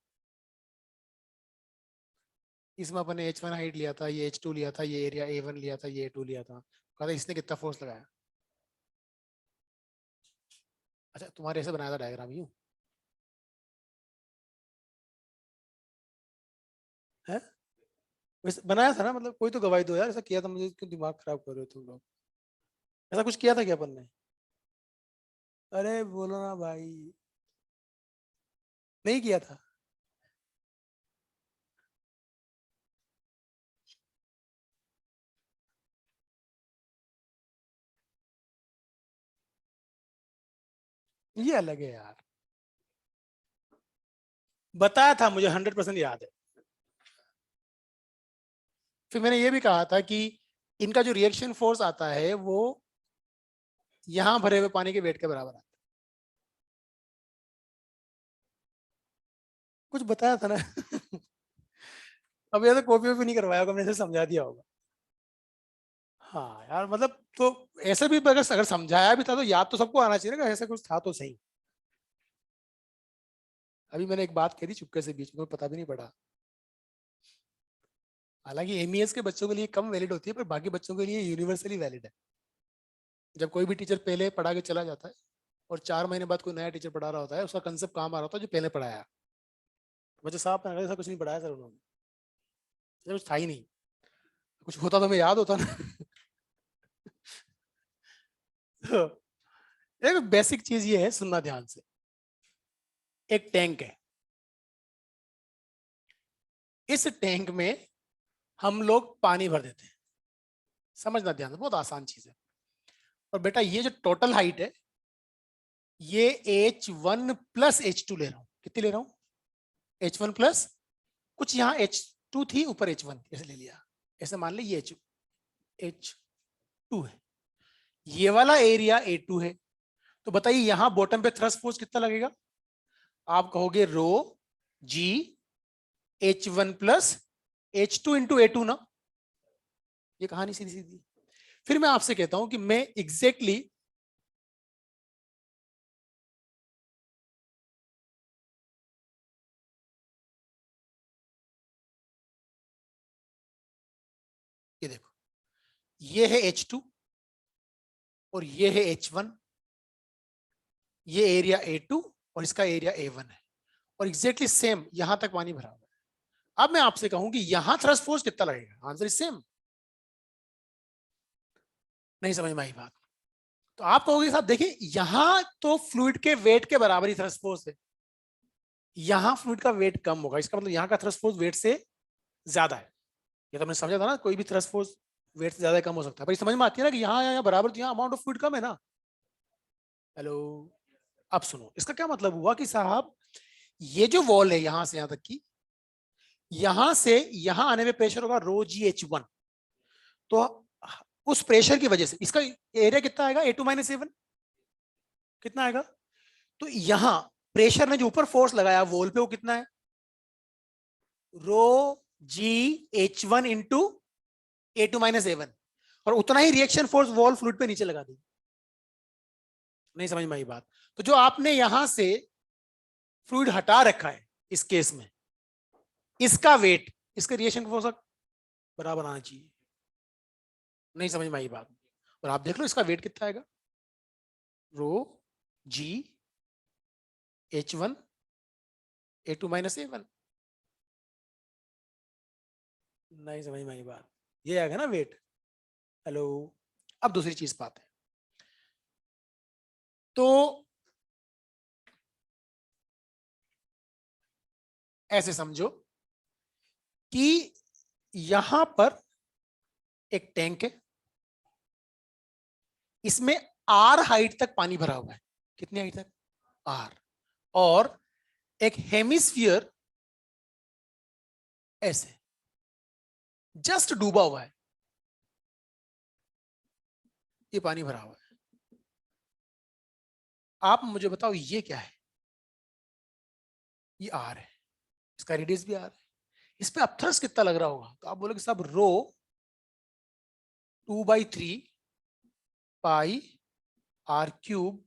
इसमें अपन ने H1 हाइट लिया था, ये H2 लिया था, ये एरिया A1 लिया था, ये A2 लिया था, कहा था इसने कितना फोर्स लगाया। अच्छा तुम्हारे ऐसे बनाया था डायग्राम यूं है, वैसे बनाया था ना, मतलब कोई तो गवाही दो यार, ऐसा किया था, मुझे क्यों दिमाग खराब कर रहे हो तुम लोग। ऐसा कुछ किया था क्या अपन ने, अरे बोलो ना भाई। नहीं किया था? ये अलग है यार, बताया था मुझे, 100% याद है। फिर मैंने ये भी कहा था कि इनका जो रिएक्शन फोर्स आता है वो यहां भरे हुए पानी के वेट के बराबर आता है। कुछ बताया था ना। अब ये तो कॉपी वॉपी नहीं करवाया होगा, मैंने ऐसे समझा दिया होगा। हाँ यार, मतलब तो ऐसे भी अगर समझाया भी था तो याद तो सबको आना चाहिए ना, ऐसा कुछ था तो सही। अभी मैंने एक बात कह दी चुपके से, बीच में पता भी नहीं पड़ा। हालांकि एमईएस के बच्चों के लिए कम वैलिड होती है, पर बाकी बच्चों के लिए यूनिवर्सली वैलिड है। जब कोई भी टीचर पहले पढ़ा के चला जाता है और 4 महीने बाद कोई नया टीचर पढ़ा रहा होता है, उसका कंसेप्ट काम आ रहा होता है जो पहले पढ़ाया। मुझे साहब ने ऐसा कुछ नहीं पढ़ाया सर उन्होंने, ऐसा कुछ था ही नहीं। कुछ होता तो हमें याद होता ना। तो एक बेसिक चीज ये है, सुनना ध्यान से। एक टैंक है, इस टैंक में हम लोग पानी भर देते हैं। समझना ध्यान से, बहुत आसान चीज है। और बेटा ये जो टोटल हाइट है, ये H1 प्लस H2 ले रहा हूं। कितनी ले रहा हूं? H1 प्लस, कुछ यहाँ H2 थी, ऊपर H1 ऐसे ले लिया। ऐसे मान ली ये H2 है, ये वाला एरिया A2 है। तो बताइए यहां बॉटम पे थ्रस्ट फोर्स कितना लगेगा? आप कहोगे रो जी H1 plus H2 into A2 ना। ये कहानी सीधी सीधी। फिर मैं आपसे कहता हूं कि मैं एग्जैक्टली ये देखो, ये है H2 और ये है H1, ये एरिया A2 और इसका एरिया A1 है, और एग्जैक्टली सेम यहां तक पानी भरा हुआ है। अब मैं आपसे कहूं कि यहां थ्रस्ट फोर्स कितना लगेगा? Answer is same. नहीं समझ में आई बात? तो आप कहोगे साहब देखिए, यहां तो फ्लूइड के वेट के बराबर ही थ्रस्ट फोर्स है, यहां फ्लूइड का वेट कम होगा, इसका मतलब यहां का थ्रस्ट फोर्स वेट से ज्यादा है। ये तो मैंने समझा था ना, कोई भी थ्रस्ट फोर्स वेट से ज्यादा कम हो सकता है, पर समझ में आती है ना कि यहाँ बराबर, तो यहाँ अमाउंट ऑफ फ्लूइड कम है ना। हेलो, अब सुनो, इसका क्या मतलब हुआ कि साहब ये जो वॉल है यहां से यहां तक की, यहां से यहां आने में प्रेशर होगा रो जी H1। तो उस प्रेशर की वजह से इसका एरिया कितना आएगा? A2 - A1 कितना आएगा? तो यहां प्रेशर ने जो ऊपर फोर्स लगाया वॉल पे, वो कितना है? रो जी H1 इंटू A2 - A1। और उतना ही रिएक्शन फोर्स वॉल फ्लूइड पे नीचे लगा दी। नहीं समझ में आई बात? तो जो आपने यहां से फ्लूइड हटा रखा है इस केस में, इसका वेट इसके रिएक्शन फोर्स बराबर आना चाहिए। नहीं समझ में आई बात? और आप देख लो इसका वेट कितना आएगा, रो जी H1 A2 - A1। नहीं समझ में आई बात? ये आएगा ना वेट। हेलो, अब दूसरी चीज बात है। तो ऐसे समझो कि यहां पर एक टैंक है, इसमें R हाइट तक पानी भरा हुआ है। कितनी हाइट तक? R। और एक हेमिस्फीयर ऐसे जस्ट डूबा हुआ है, ये पानी भरा हुआ है। आप मुझे बताओ ये क्या है? ये R है, इसका रेडियस भी R है। इस पे अब थ्रस्ट कितना लग रहा होगा? तो आप बोलोगे साहब रो 2/3 पाई R³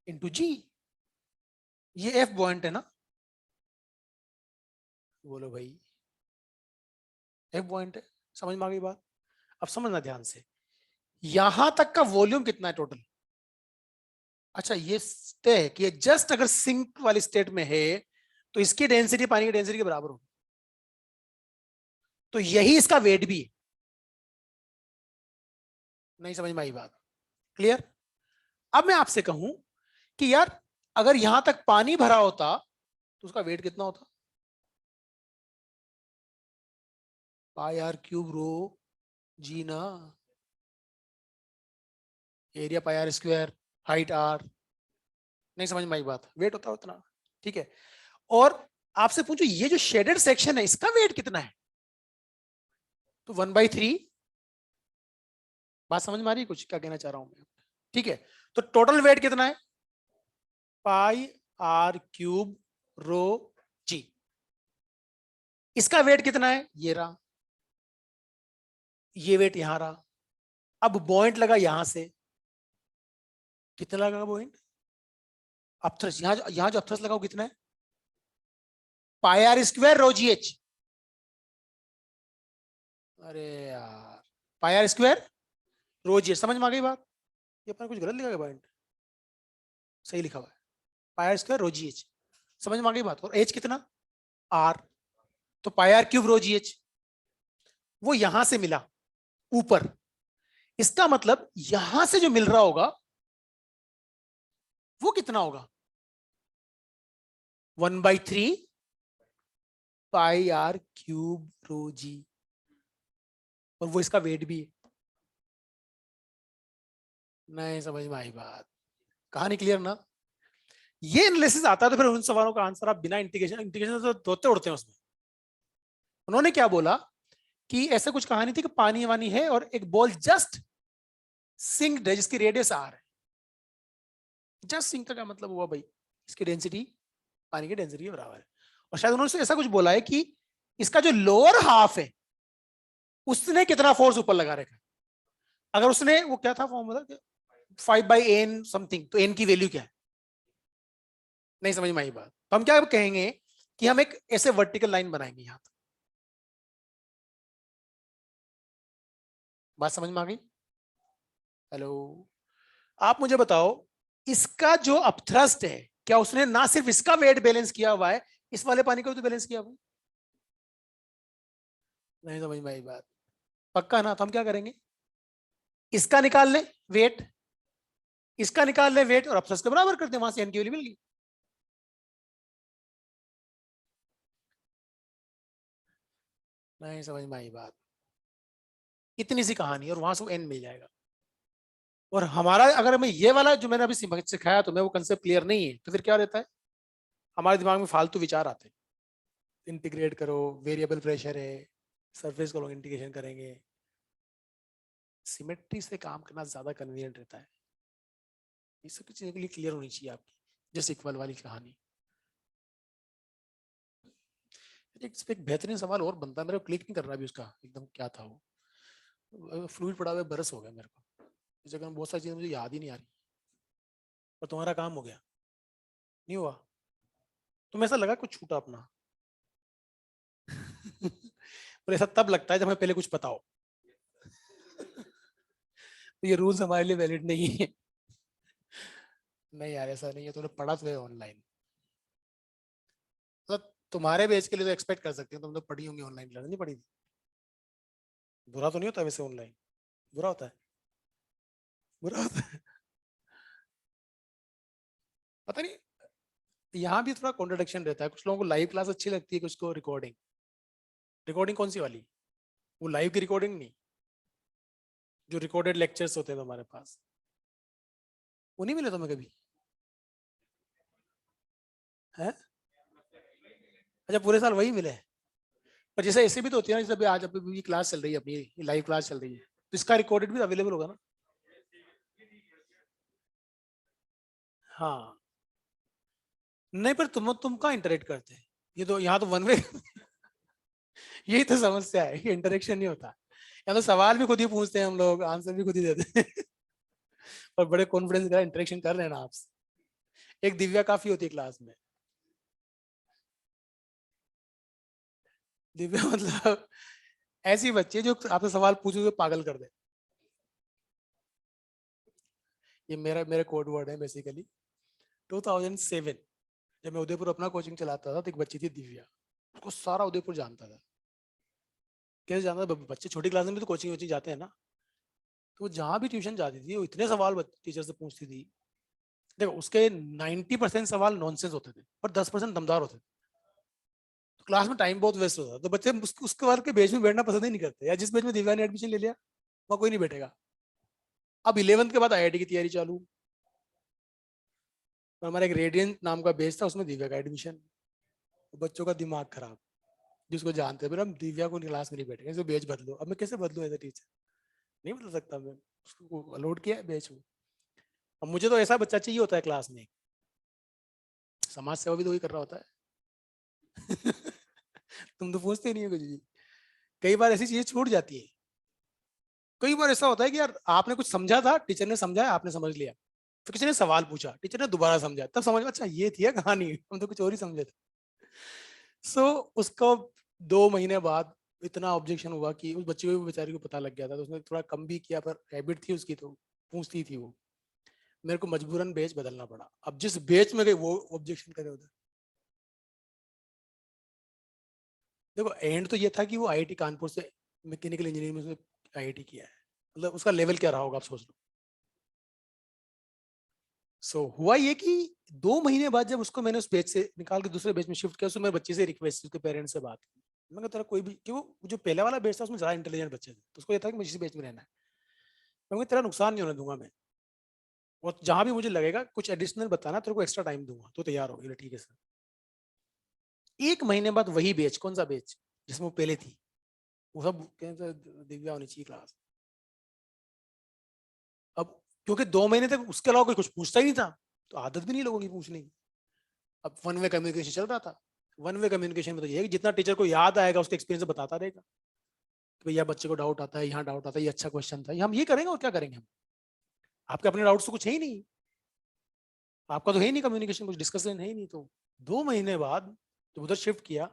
इंटू जी। ये F पॉइंट है ना? बोलो भाई, F पॉइंट है। समझ में आ गई बात? अब समझना ध्यान से, यहां तक का वॉल्यूम कितना है टोटल? अच्छा, ये स्टे है कि ये जस्ट अगर सिंक वाली स्टेट में है तो इसकी डेंसिटी पानी की डेंसिटी के बराबर होगी, तो यही इसका वेट भी है। नहीं समझ में आई बात? क्लियर? अब मैं आपसे कहूं कि यार अगर यहां तक पानी भरा होता तो उसका वेट कितना होता? पाई आर क्यूब रो जी ना, area pi are square, height r. नहीं समझ में आई बात? वेट होता है उतना, ठीक है। और आपसे पूछो ये जो शेडेड सेक्शन है इसका वेट कितना है? तो 1/3। बात समझ में आ रही है कुछ क्या कहना चाह रहा हूं मैं? ठीक है, तो टोटल वेट कितना है? पाई आर क्यूब रो जी। इसका वेट कितना है? ये रहा, ये वेट यहां रहा। अब पॉइंट लगा यहां से, कितना लगा पॉइंट? अपथ्रस यहां जो अपथ्रस लगा वो कितना है? Pi are square rho ji H. अरे यार, pi are square rho ji H, समझ में आ गई बात? ये अपना कुछ गलत लिखा है पॉइंट? सही लिखा हुआ है, pi are square rho ji H. समझ में आ गई बात? और एच कितना? आर। तो पाई आर क्यूब रो जी एच वो यहां से मिला ऊपर। इसका मतलब यहां से जो मिल रहा होगा वो कितना होगा? 1/3 पाई आर क्यूब रो जी। और वो इसका वेट भी है। नहीं समझ में आई बात? कहानी क्लियर ना? ये एनालिसिस आता है तो फिर उन सवालों का आंसर आप बिना इंटीग्रेशन इंटीग्रेशन तो तोड़ते उड़ते हैं उसमें। उन्होंने क्या बोला कि ऐसा कुछ कहानी थी कि पानी वानी है और एक बॉल जस्ट सिंक्ड है जिसकी रेडियस आर है। जस्ट सिंक का क्या मतलब हुआ भाई? इसकी डेंसिटी पानी की डेंसिटी के बराबर है। और शायद उन्होंने ऐसा कुछ बोला है कि इसका जो लोअर हाफ है उसने कितना फोर्स ऊपर लगा रखा है। अगर उसने वो क्या था फॉर्मूला, 5/n समथिंग, तो n की वैल्यू क्या है? नहीं समझ में आई बात? तो हम क्या कहेंगे कि हम एक ऐसे वर्टिकल लाइन बनाएंगे यहां। बात समझ में आ गई? हेलो, आप मुझे बताओ, इसका जो अपथ्रस्ट है क्या उसने ना सिर्फ इसका वेट बैलेंस किया हुआ है, इस वाले पानी का भी तो बैलेंस किया हुआ है? नहीं समझ में आई बात? पक्का ना? तो हम क्या करेंगे, इसका निकाल ले वेट, इसका निकाल ले वेट, और अपथ्रस्ट के बराबर कर दे, वहां से एन की वैल्यू मिल गई। नहीं समझ में आई बात? इतनी सी कहानी और वहां से एन मिल जाएगा। और हमारा अगर मैं ये वाला जो मैंने अभी सिखाया तो मैं वो कंसेप्ट क्लियर नहीं है तो फिर क्या रहता है, हमारे दिमाग में फालतू विचार आते हैं। इंटीग्रेट करो, वेरिएबल प्रेशर है, सरफेस को लोग इंटीग्रेशन करेंगे। सिमेट्री से काम करना ज्यादा कन्वीनियंट रहता है। ये सब चीजों के लिए क्लियर होनी चाहिए आपकी, जैसे इक्वल वाली कहानी। इस पे एक बेहतरीन सवाल और बनता है, मेरे को क्लिक नहीं कर रहा अभी उसका एकदम, क्या था वो? फ्लूइड पड़ा हुआ बरस हो गया मेरे को, इस जगह में बहुत सारी चीजें मुझे याद ही नहीं आ रही। और तुम्हारा काम हो गया? नहीं हुआ? तुम्हें ऐसा लगा कुछ छूटा अपना? पर ऐसा तब लगता है जब हमें पहले कुछ पता हो। तो ये रूल्स हमारे लिए वैलिड नहीं है। नहीं यार ऐसा नहीं है, तुमने पढ़ा तो है ऑनलाइन। तो तुम्हारे बेच के लिए तो एक्सपेक्ट कर सकते हो, तुम तो पढ़ी होंगी ऑनलाइन, नहीं पढ़ी थी? बुरा तो नहीं होता वैसे ऑनलाइन? बुरा होता है? बुरा होता है? पता नहीं, यहाँ भी थोड़ा कॉन्ट्रडिक्शन रहता है। कुछ लोगों को लाइव क्लास अच्छी लगती है, कुछ को रिकॉर्डिंग। रिकॉर्डिंग कौन सी वाली? वो लाइव की रिकॉर्डिंग नहीं, जो रिकॉर्डेड लेक्चर्स होते हैं तुम्हारे पास, वो नहीं मिले तुम्हें कभी? है? अच्छा पूरे साल वही मिले? पर जैसे ऐसे भी तो होती है ना, जैसे अभी आज अभी क्लास चल रही है, अपनी लाइव क्लास चल रही है, तो इसका रिकॉर्डेड भी अवेलेबल होगा ना? हाँ। नहीं पर तुम कहाँ इंटरेक्ट करते हैं? ये तो यहाँ तो वन वे। यही तो समस्या है, इंटरेक्शन नहीं होता। या तो सवाल भी खुद ही पूछते हैं हम लोग, आंसर भी खुद ही देते हैं। और बड़े कॉन्फिडेंस के साथ इंटरेक्शन कर रहे हैं ना आपसे। एक दिव्या काफी होती है क्लास में। दिव्या मतलब ऐसी बच्ची है जो आपसे सवाल पूछोगे पागल कर दे। ये मेरा मेरे कोड वर्ड है बेसिकली। 2007 जब मैं उदयपुर अपना कोचिंग चलाता था तो एक बच्ची थी दिव्या, उसको सारा उदयपुर जानता था। कैसे जानता था? बच्चे छोटी क्लास में भी तो कोचिंग वोचिंग जाते हैं ना। तो वो जहाँ भी ट्यूशन जाती थी वो इतने सवाल टीचर से पूछती थी। देखो उसके 90% सवाल नॉनसेंस होते थे पर 10% दमदार होते थे। तो क्लास में टाइम बहुत वेस्ट होता था, तो बच्चे उसके बाद के बेंच में बैठना पसंद ही नहीं करते, या जिस बेंच में दिव्या ने एडमिशन ले लिया वहाँ कोई नहीं बैठेगा। अब 11th के बाद आईआईटी की तैयारी चालू, और हमारा एक रेडियंट नाम का बेच था, उसमें दिव्या का एडमिशन। बच्चों का दिमाग खराब, जिसको जानते हैं, फिर हम दिव्या को क्लास में नहीं बैठेंगे, इसको बेच बदलो। अब मैं कैसे बदलूं एज ए टीचर, नहीं बदल सकता मैं, उसको अलॉट किया है बेच में। अब मुझे तो ऐसा बच्चा चाहिए होता है क्लास में, समाज सेवा भी तो वही कर रहा होता है। तुम तो पूछते नहीं हो कुछ भी। कई बार ऐसी चीजें छूट जाती है। कई बार ऐसा होता है कि यार आपने कुछ समझा था, टीचर ने समझाया, आपने समझ लिया, फिर किसी ने सवाल पूछा, टीचर ने दोबारा समझाया, तब समझ में अच्छा ये थी कहानी, हम तो कुछ और ही समझे थे। सो उसको 2 महीने बाद इतना ऑब्जेक्शन हुआ कि उस बच्चे को भी, बेचारी को पता लग गया था, तो उसने थोड़ा कम भी किया, पर हैबिट थी उसकी तो पूछती थी वो। मेरे को मजबूरन बेच बदलना पड़ा। अब जिस बेच में गई वो ऑब्जेक्शन करे उधर। देखो एंड तो ये था कि वो आईआईटी कानपुर से मैकेनिकल इंजीनियरिंग में उसने आईआईटी किया है, मतलब उसका लेवल क्या रहा होगा आप सोच लो। हुआ ये कि 2 महीने बाद जब उसको मैंने उस बेच से निकाल के दूसरे बेच में शिफ्ट किया, उसमें बच्चे से रिक्वेस्ट, उसके पेरेंट्स से बात की। मैं तेरा कोई भी, कि वो जो पहले वाला बेच था उसमें ज्यादा इंटेलिजेंट बच्चे थे, तो उसको ये था कि मुझे इसी बेच में रहना है। मैं तेरा नुकसान नहीं होने दूंगा मैं, और जहां भी मुझे लगेगा कुछ एडिशनल बताना, तेरे को एक्स्ट्रा टाइम दूंगा, तो तैयार हो। ठीक है सर। 1 महीने बाद वही बेच, कौन सा बेच जिसमें वो पहले थी, वो सब कहते दिव्या होनी चाहिए क्लास। अब क्योंकि 2 महीने तक उसके अलावा कोई कुछ पूछता ही नहीं था, तो आदत भी नहीं लोगों की पूछने की। अब वन वे कम्युनिकेशन चल रहा था। वन वे कम्युनिकेशन में तो ये है कि जितना टीचर को याद आएगा उसके एक्सपीरियंस से बताता रहेगा कि भैया बच्चे को डाउट आता है, यहाँ डाउट आता है, ये अच्छा क्वेश्चन था, हम ये करेंगे और क्या करेंगे हम। आपके अपने डाउट्स तो कुछ है ही नहीं, आपका तो है ही नहीं कम्युनिकेशन, कुछ डिस्कशन है ही नहीं। तो 2 महीने बाद जब उधर शिफ्ट किया,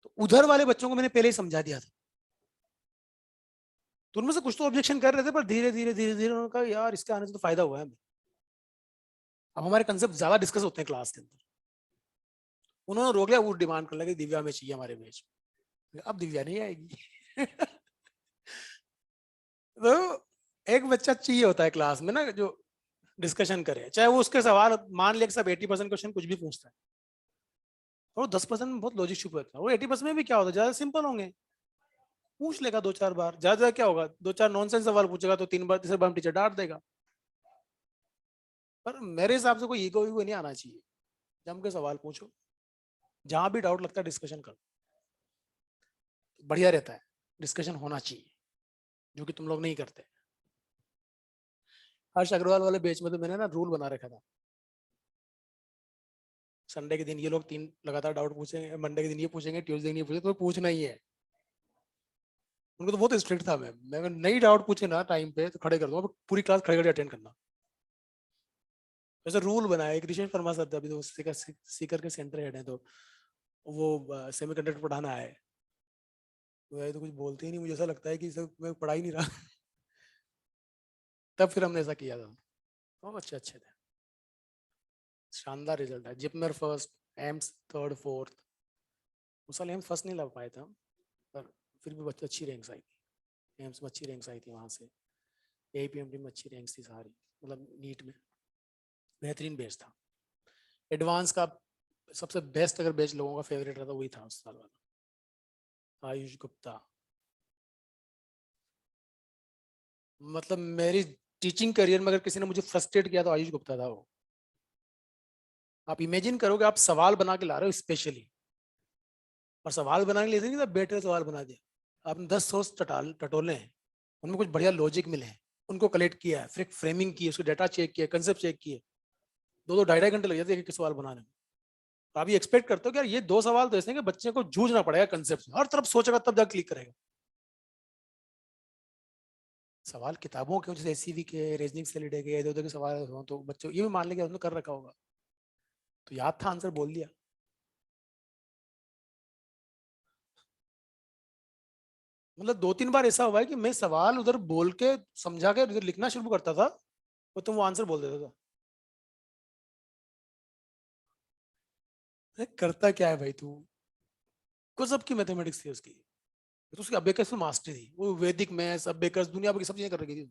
तो उधर वाले बच्चों को मैंने पहले ही समझा दिया था। तो उनमें से कुछ तो ऑब्जेक्शन कर रहे थे, पर धीरे धीरे धीरे धीरे उन्होंने कहा यार इसके आने से तो फायदा हुआ है हमें। अब हमारे कंसेप्ट ज्यादा डिस्कस होते हैं क्लास के अंदर। उन्होंने रोक लिया, वो डिमांड कर लगे दिव्या में चाहिए हमारे बेच में। अब दिव्या नहीं आएगी। तो एक बच्चा चाहिए होता है क्लास में ना, जो डिस्कशन करे, चाहे वो उसके सवाल, मान लिया कि सब 80% क्वेश्चन कुछ भी पूछता है, और वो 10% में बहुत लॉजिक छुपा रहता है। वो 80% में भी क्या होता है, ज्यादा सिंपल होंगे, पूछ लेगा 2-4 बार, ज्यादा क्या होगा, 2-4 नॉनसेंस सवाल पूछेगा तो 3 बार, तीसरे बार टीचर डांट देगा। पर मेरे हिसाब से कोई ईगो नहीं आना चाहिए, जम के सवाल पूछो, जहां भी डाउट लगता है डिस्कशन करो, बढ़िया रहता है। डिस्कशन होना चाहिए, जो कि तुम लोग नहीं करते। हर्ष अग्रवाल वाले बेच में तो मैंने ना रूल बना रखा था, संडे के दिन ये लोग 3 लगातार डाउट पूछेंगे, मंडे के दिन ये पूछेंगे, ट्यूसडे नहीं पूछे तो पूछना ही है। उनको तो बहुत स्ट्रिक्ट था। मैं नई डाउट पूछे ना टाइम पे तो खड़े कर दूंगा, पूरी क्लास खड़े खड़े अटेंड करना। ऐसा रूल बनाया। एक ऋषेश शर्मा सर थे, अभी तो सीकर के सेंटर हेड है, तो वो सेमीकंडक्टर पढ़ाना है, तो कुछ बोलते ही नहीं, मुझे ऐसा लगता है कि सब मैं पढ़ा ही नहीं रहा। तब फिर हमने ऐसा किया था। बहुत अच्छे अच्छे थे, शानदार रिजल्ट है। JIPMER first, AIIMS third fourth. उस साल एम्स फर्स्ट नहीं ला पाए थे हम, पर फिर भी बच्चे अच्छी रैंक्स आई थी, एम्स में अच्छी रैंक्स आई थी वहाँ से। एपीएमटी में अच्छी रैंक्स थी सारी, मतलब नीट में बेहतरीन बेच था। एडवांस का सबसे बेस्ट अगर बेच लोगों का फेवरेट रहा था, वही था उस साल वाला, आयुष गुप्ता। मतलब मेरी टीचिंग करियर में अगर किसी ने मुझे फ्रस्ट्रेट किया तो आयुष गुप्ता था वो। आप इमेजिन करोगे, आप सवाल बना के ला रहे हो स्पेशली, और सवाल बनाने के लिए नहीं था, बेटर सवाल बना दिया आपने, 10 सोर्स टटोले हैं, उनमें कुछ बढ़िया लॉजिक मिले हैं, उनको कलेक्ट किया है, फिर फ्रेमिंग की, उसको डाटा चेक किया, कंसेप्ट चेक किए, 2-2 ढाई-ढाई घंटे लग जाते हैं एक सवाल बनाने में। तो आप ये एक्सपेक्ट करते हो कि यार ये 2 सवाल तो ऐसे हैं कि बच्चे को जूझना पड़ेगा कंसेप्ट, हर तरफ सोचेगा तब जाकर क्लिक करेगा। सवाल किताबों के जैसे एससीवी के, रीजनिंग सैलिडे के, इधर उधर के सवाल हो तो बच्चों ये भी मान लेंगे उन्होंने कर रखा होगा, तो याद था, आंसर बोल दिया। मतलब 2-3 बार ऐसा हुआ है कि मैं सवाल उधर बोल के समझा के उधर लिखना शुरू करता था, वो तुम वो आंसर बोल देता था। अरे करता क्या है भाई तू, गजब की मैथमेटिक्स थी उसकी। तो उसकी अबेकस में मास्टरी थी, वो वैदिक मैथ्स, अबेकस, दुनिया भर की सब चीजें कर रखी थी,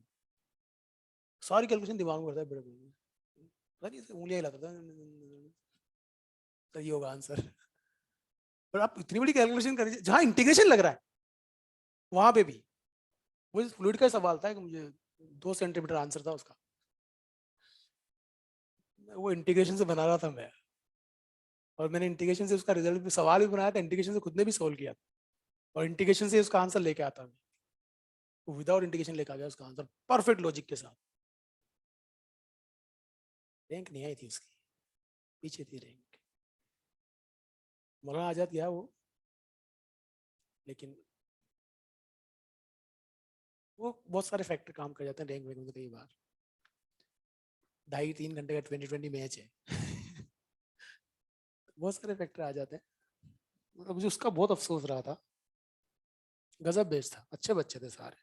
सारी कैलकुलेशन दिमाग में करता है बड़े बड़े। पता नहीं उंगलियां हिलाता था, सही होगा आंसर। पर आप इतनी बड़ी कैलकुलेशन कर, जहां इंटीग्रेशन लग रहा है वहां पे भी, वो फ्लूइड का सवाल था कि मुझे 2 सेंटीमीटर आंसर था उसका, वो इंटीग्रेशन से बना रहा था मैं, और मैंने इंटीग्रेशन से उसका रिजल्ट भी, सवाल भी बनाया था इंटीग्रेशन से, खुद ने भी सोल्व किया था, और इंटीग्रेशन से उसका आंसर लेके आता मैं, वो विदाउट इंटीग्रेशन लेके आ गया उसका आंसर परफेक्ट लॉजिक के साथ। रैंक नहीं आई थी उसकी, पीछे थी रैंक। मौलाना आजाद गया वो, लेकिन वो बहुत सारे फैक्टर काम कर जाते हैं रैंक में कई बार। 2.5-3 घंटे का 2020 मैच है बहुत सारे फैक्टर आ जाते हैं। मतलब मुझे उसका बहुत अफसोस रहा था, गजब बेच था, अच्छे बच्चे थे सारे।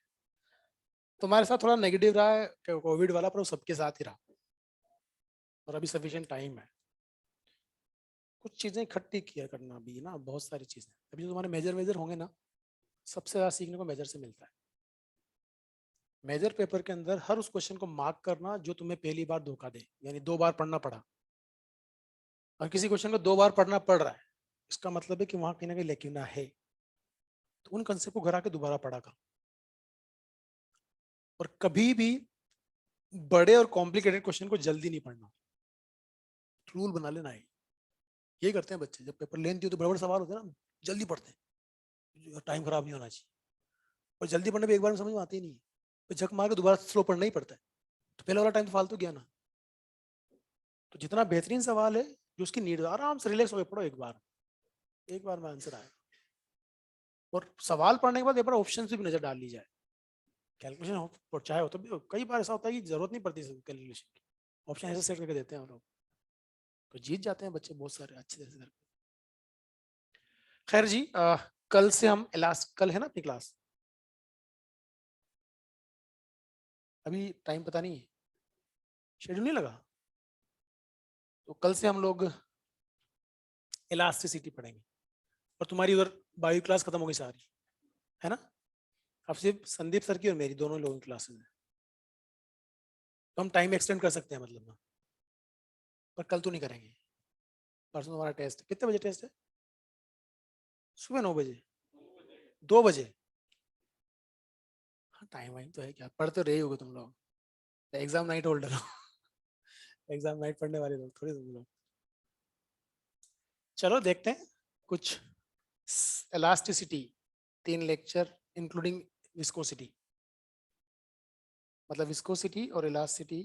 तुम्हारे साथ थोड़ा नेगेटिव रहा है कोविड वाला, पर वो सबके साथ ही रहा, और अभी सफिशिएंट टाइम है, कुछ चीजें इकट्ठी किया करना भी ना, बहुत सारी चीजें। अभी जो तुम्हारे मेजर मेजर होंगे ना, सबसे ज्यादा सीखने को मेजर से मिलता है। मेजर पेपर के अंदर हर उस क्वेश्चन को मार्क करना जो तुम्हें पहली बार धोखा दे, यानी 2 बार पढ़ना पड़ा, और किसी क्वेश्चन को 2 बार पढ़ना पड़ रहा है, इसका मतलब है कि वहां कहीं ना कहीं लेकिन है, तो उन कंसेप्ट को घर आके दोबारा पढ़ा कर। और कभी भी बड़े और कॉम्प्लिकेटेड क्वेश्चन को जल्दी नहीं पढ़ना, रूल बना लेना है। ये करते हैं बच्चे, जब पेपर लेंथी हो तो बड़े बड़े सवाल होते हैं ना, जल्दी पढ़ते हैं, टाइम खराब नहीं होना चाहिए, और जल्दी पढ़ने पे एक बार में समझ में आती ही नहीं है, तो झक मार के दोबारा स्लो पढ़ना ही पड़ता है, तो पहले वाला टाइम तो फालतू गया ना। तो जितना बेहतरीन सवाल है जो उसकी नीड, आराम से रिलैक्स होकर पढ़ो, एक बार में आंसर आएगा। और सवाल पढ़ने के बाद एक बार ऑप्शन भी नजर डाल ली जाए, कैलकुलेशन हो चाहे हो, तो भी कई बार ऐसा होता है कि जरूरत नहीं पड़ती कैलकुलेशन की, ऑप्शन ऐसे सेट करके देते हैं हम लोग, तो जीत जाते हैं बच्चे बहुत सारे अच्छे तरह से। खैर जी, कल से हम कल है ना अपनी क्लास, अभी टाइम पता नहीं है, शेड्यूल नहीं लगा, तो कल से हम लोग इलास्टिसिटी पढ़ेंगे, और तुम्हारी उधर बायो क्लास खत्म होगी सारी, है ना? अब सिर्फ संदीप सर की और मेरी दोनों लोगों की क्लासेस है, तो हम टाइम एक्सटेंड कर सकते हैं मतलब ना, पर कल तो नहीं करेंगे। परसों हमारा टेस्ट, कितने बजे टेस्ट है? सुबह 9 बजे, 2 बजे? हाँ टाइम वाइम तो है, क्या पढ़ तो रहे होगे तुम लोग, एग्जाम नाइट होल्डर हो एग्जाम नाइट पढ़ने वाले लोग थोड़ी तुम लोग। चलो देखते हैं कुछ इलास्टिसिटी, 3 लेक्चर इंक्लूडिंग विस्कोसिटी, मतलब विस्कोसिटी और इलास्टिसिटी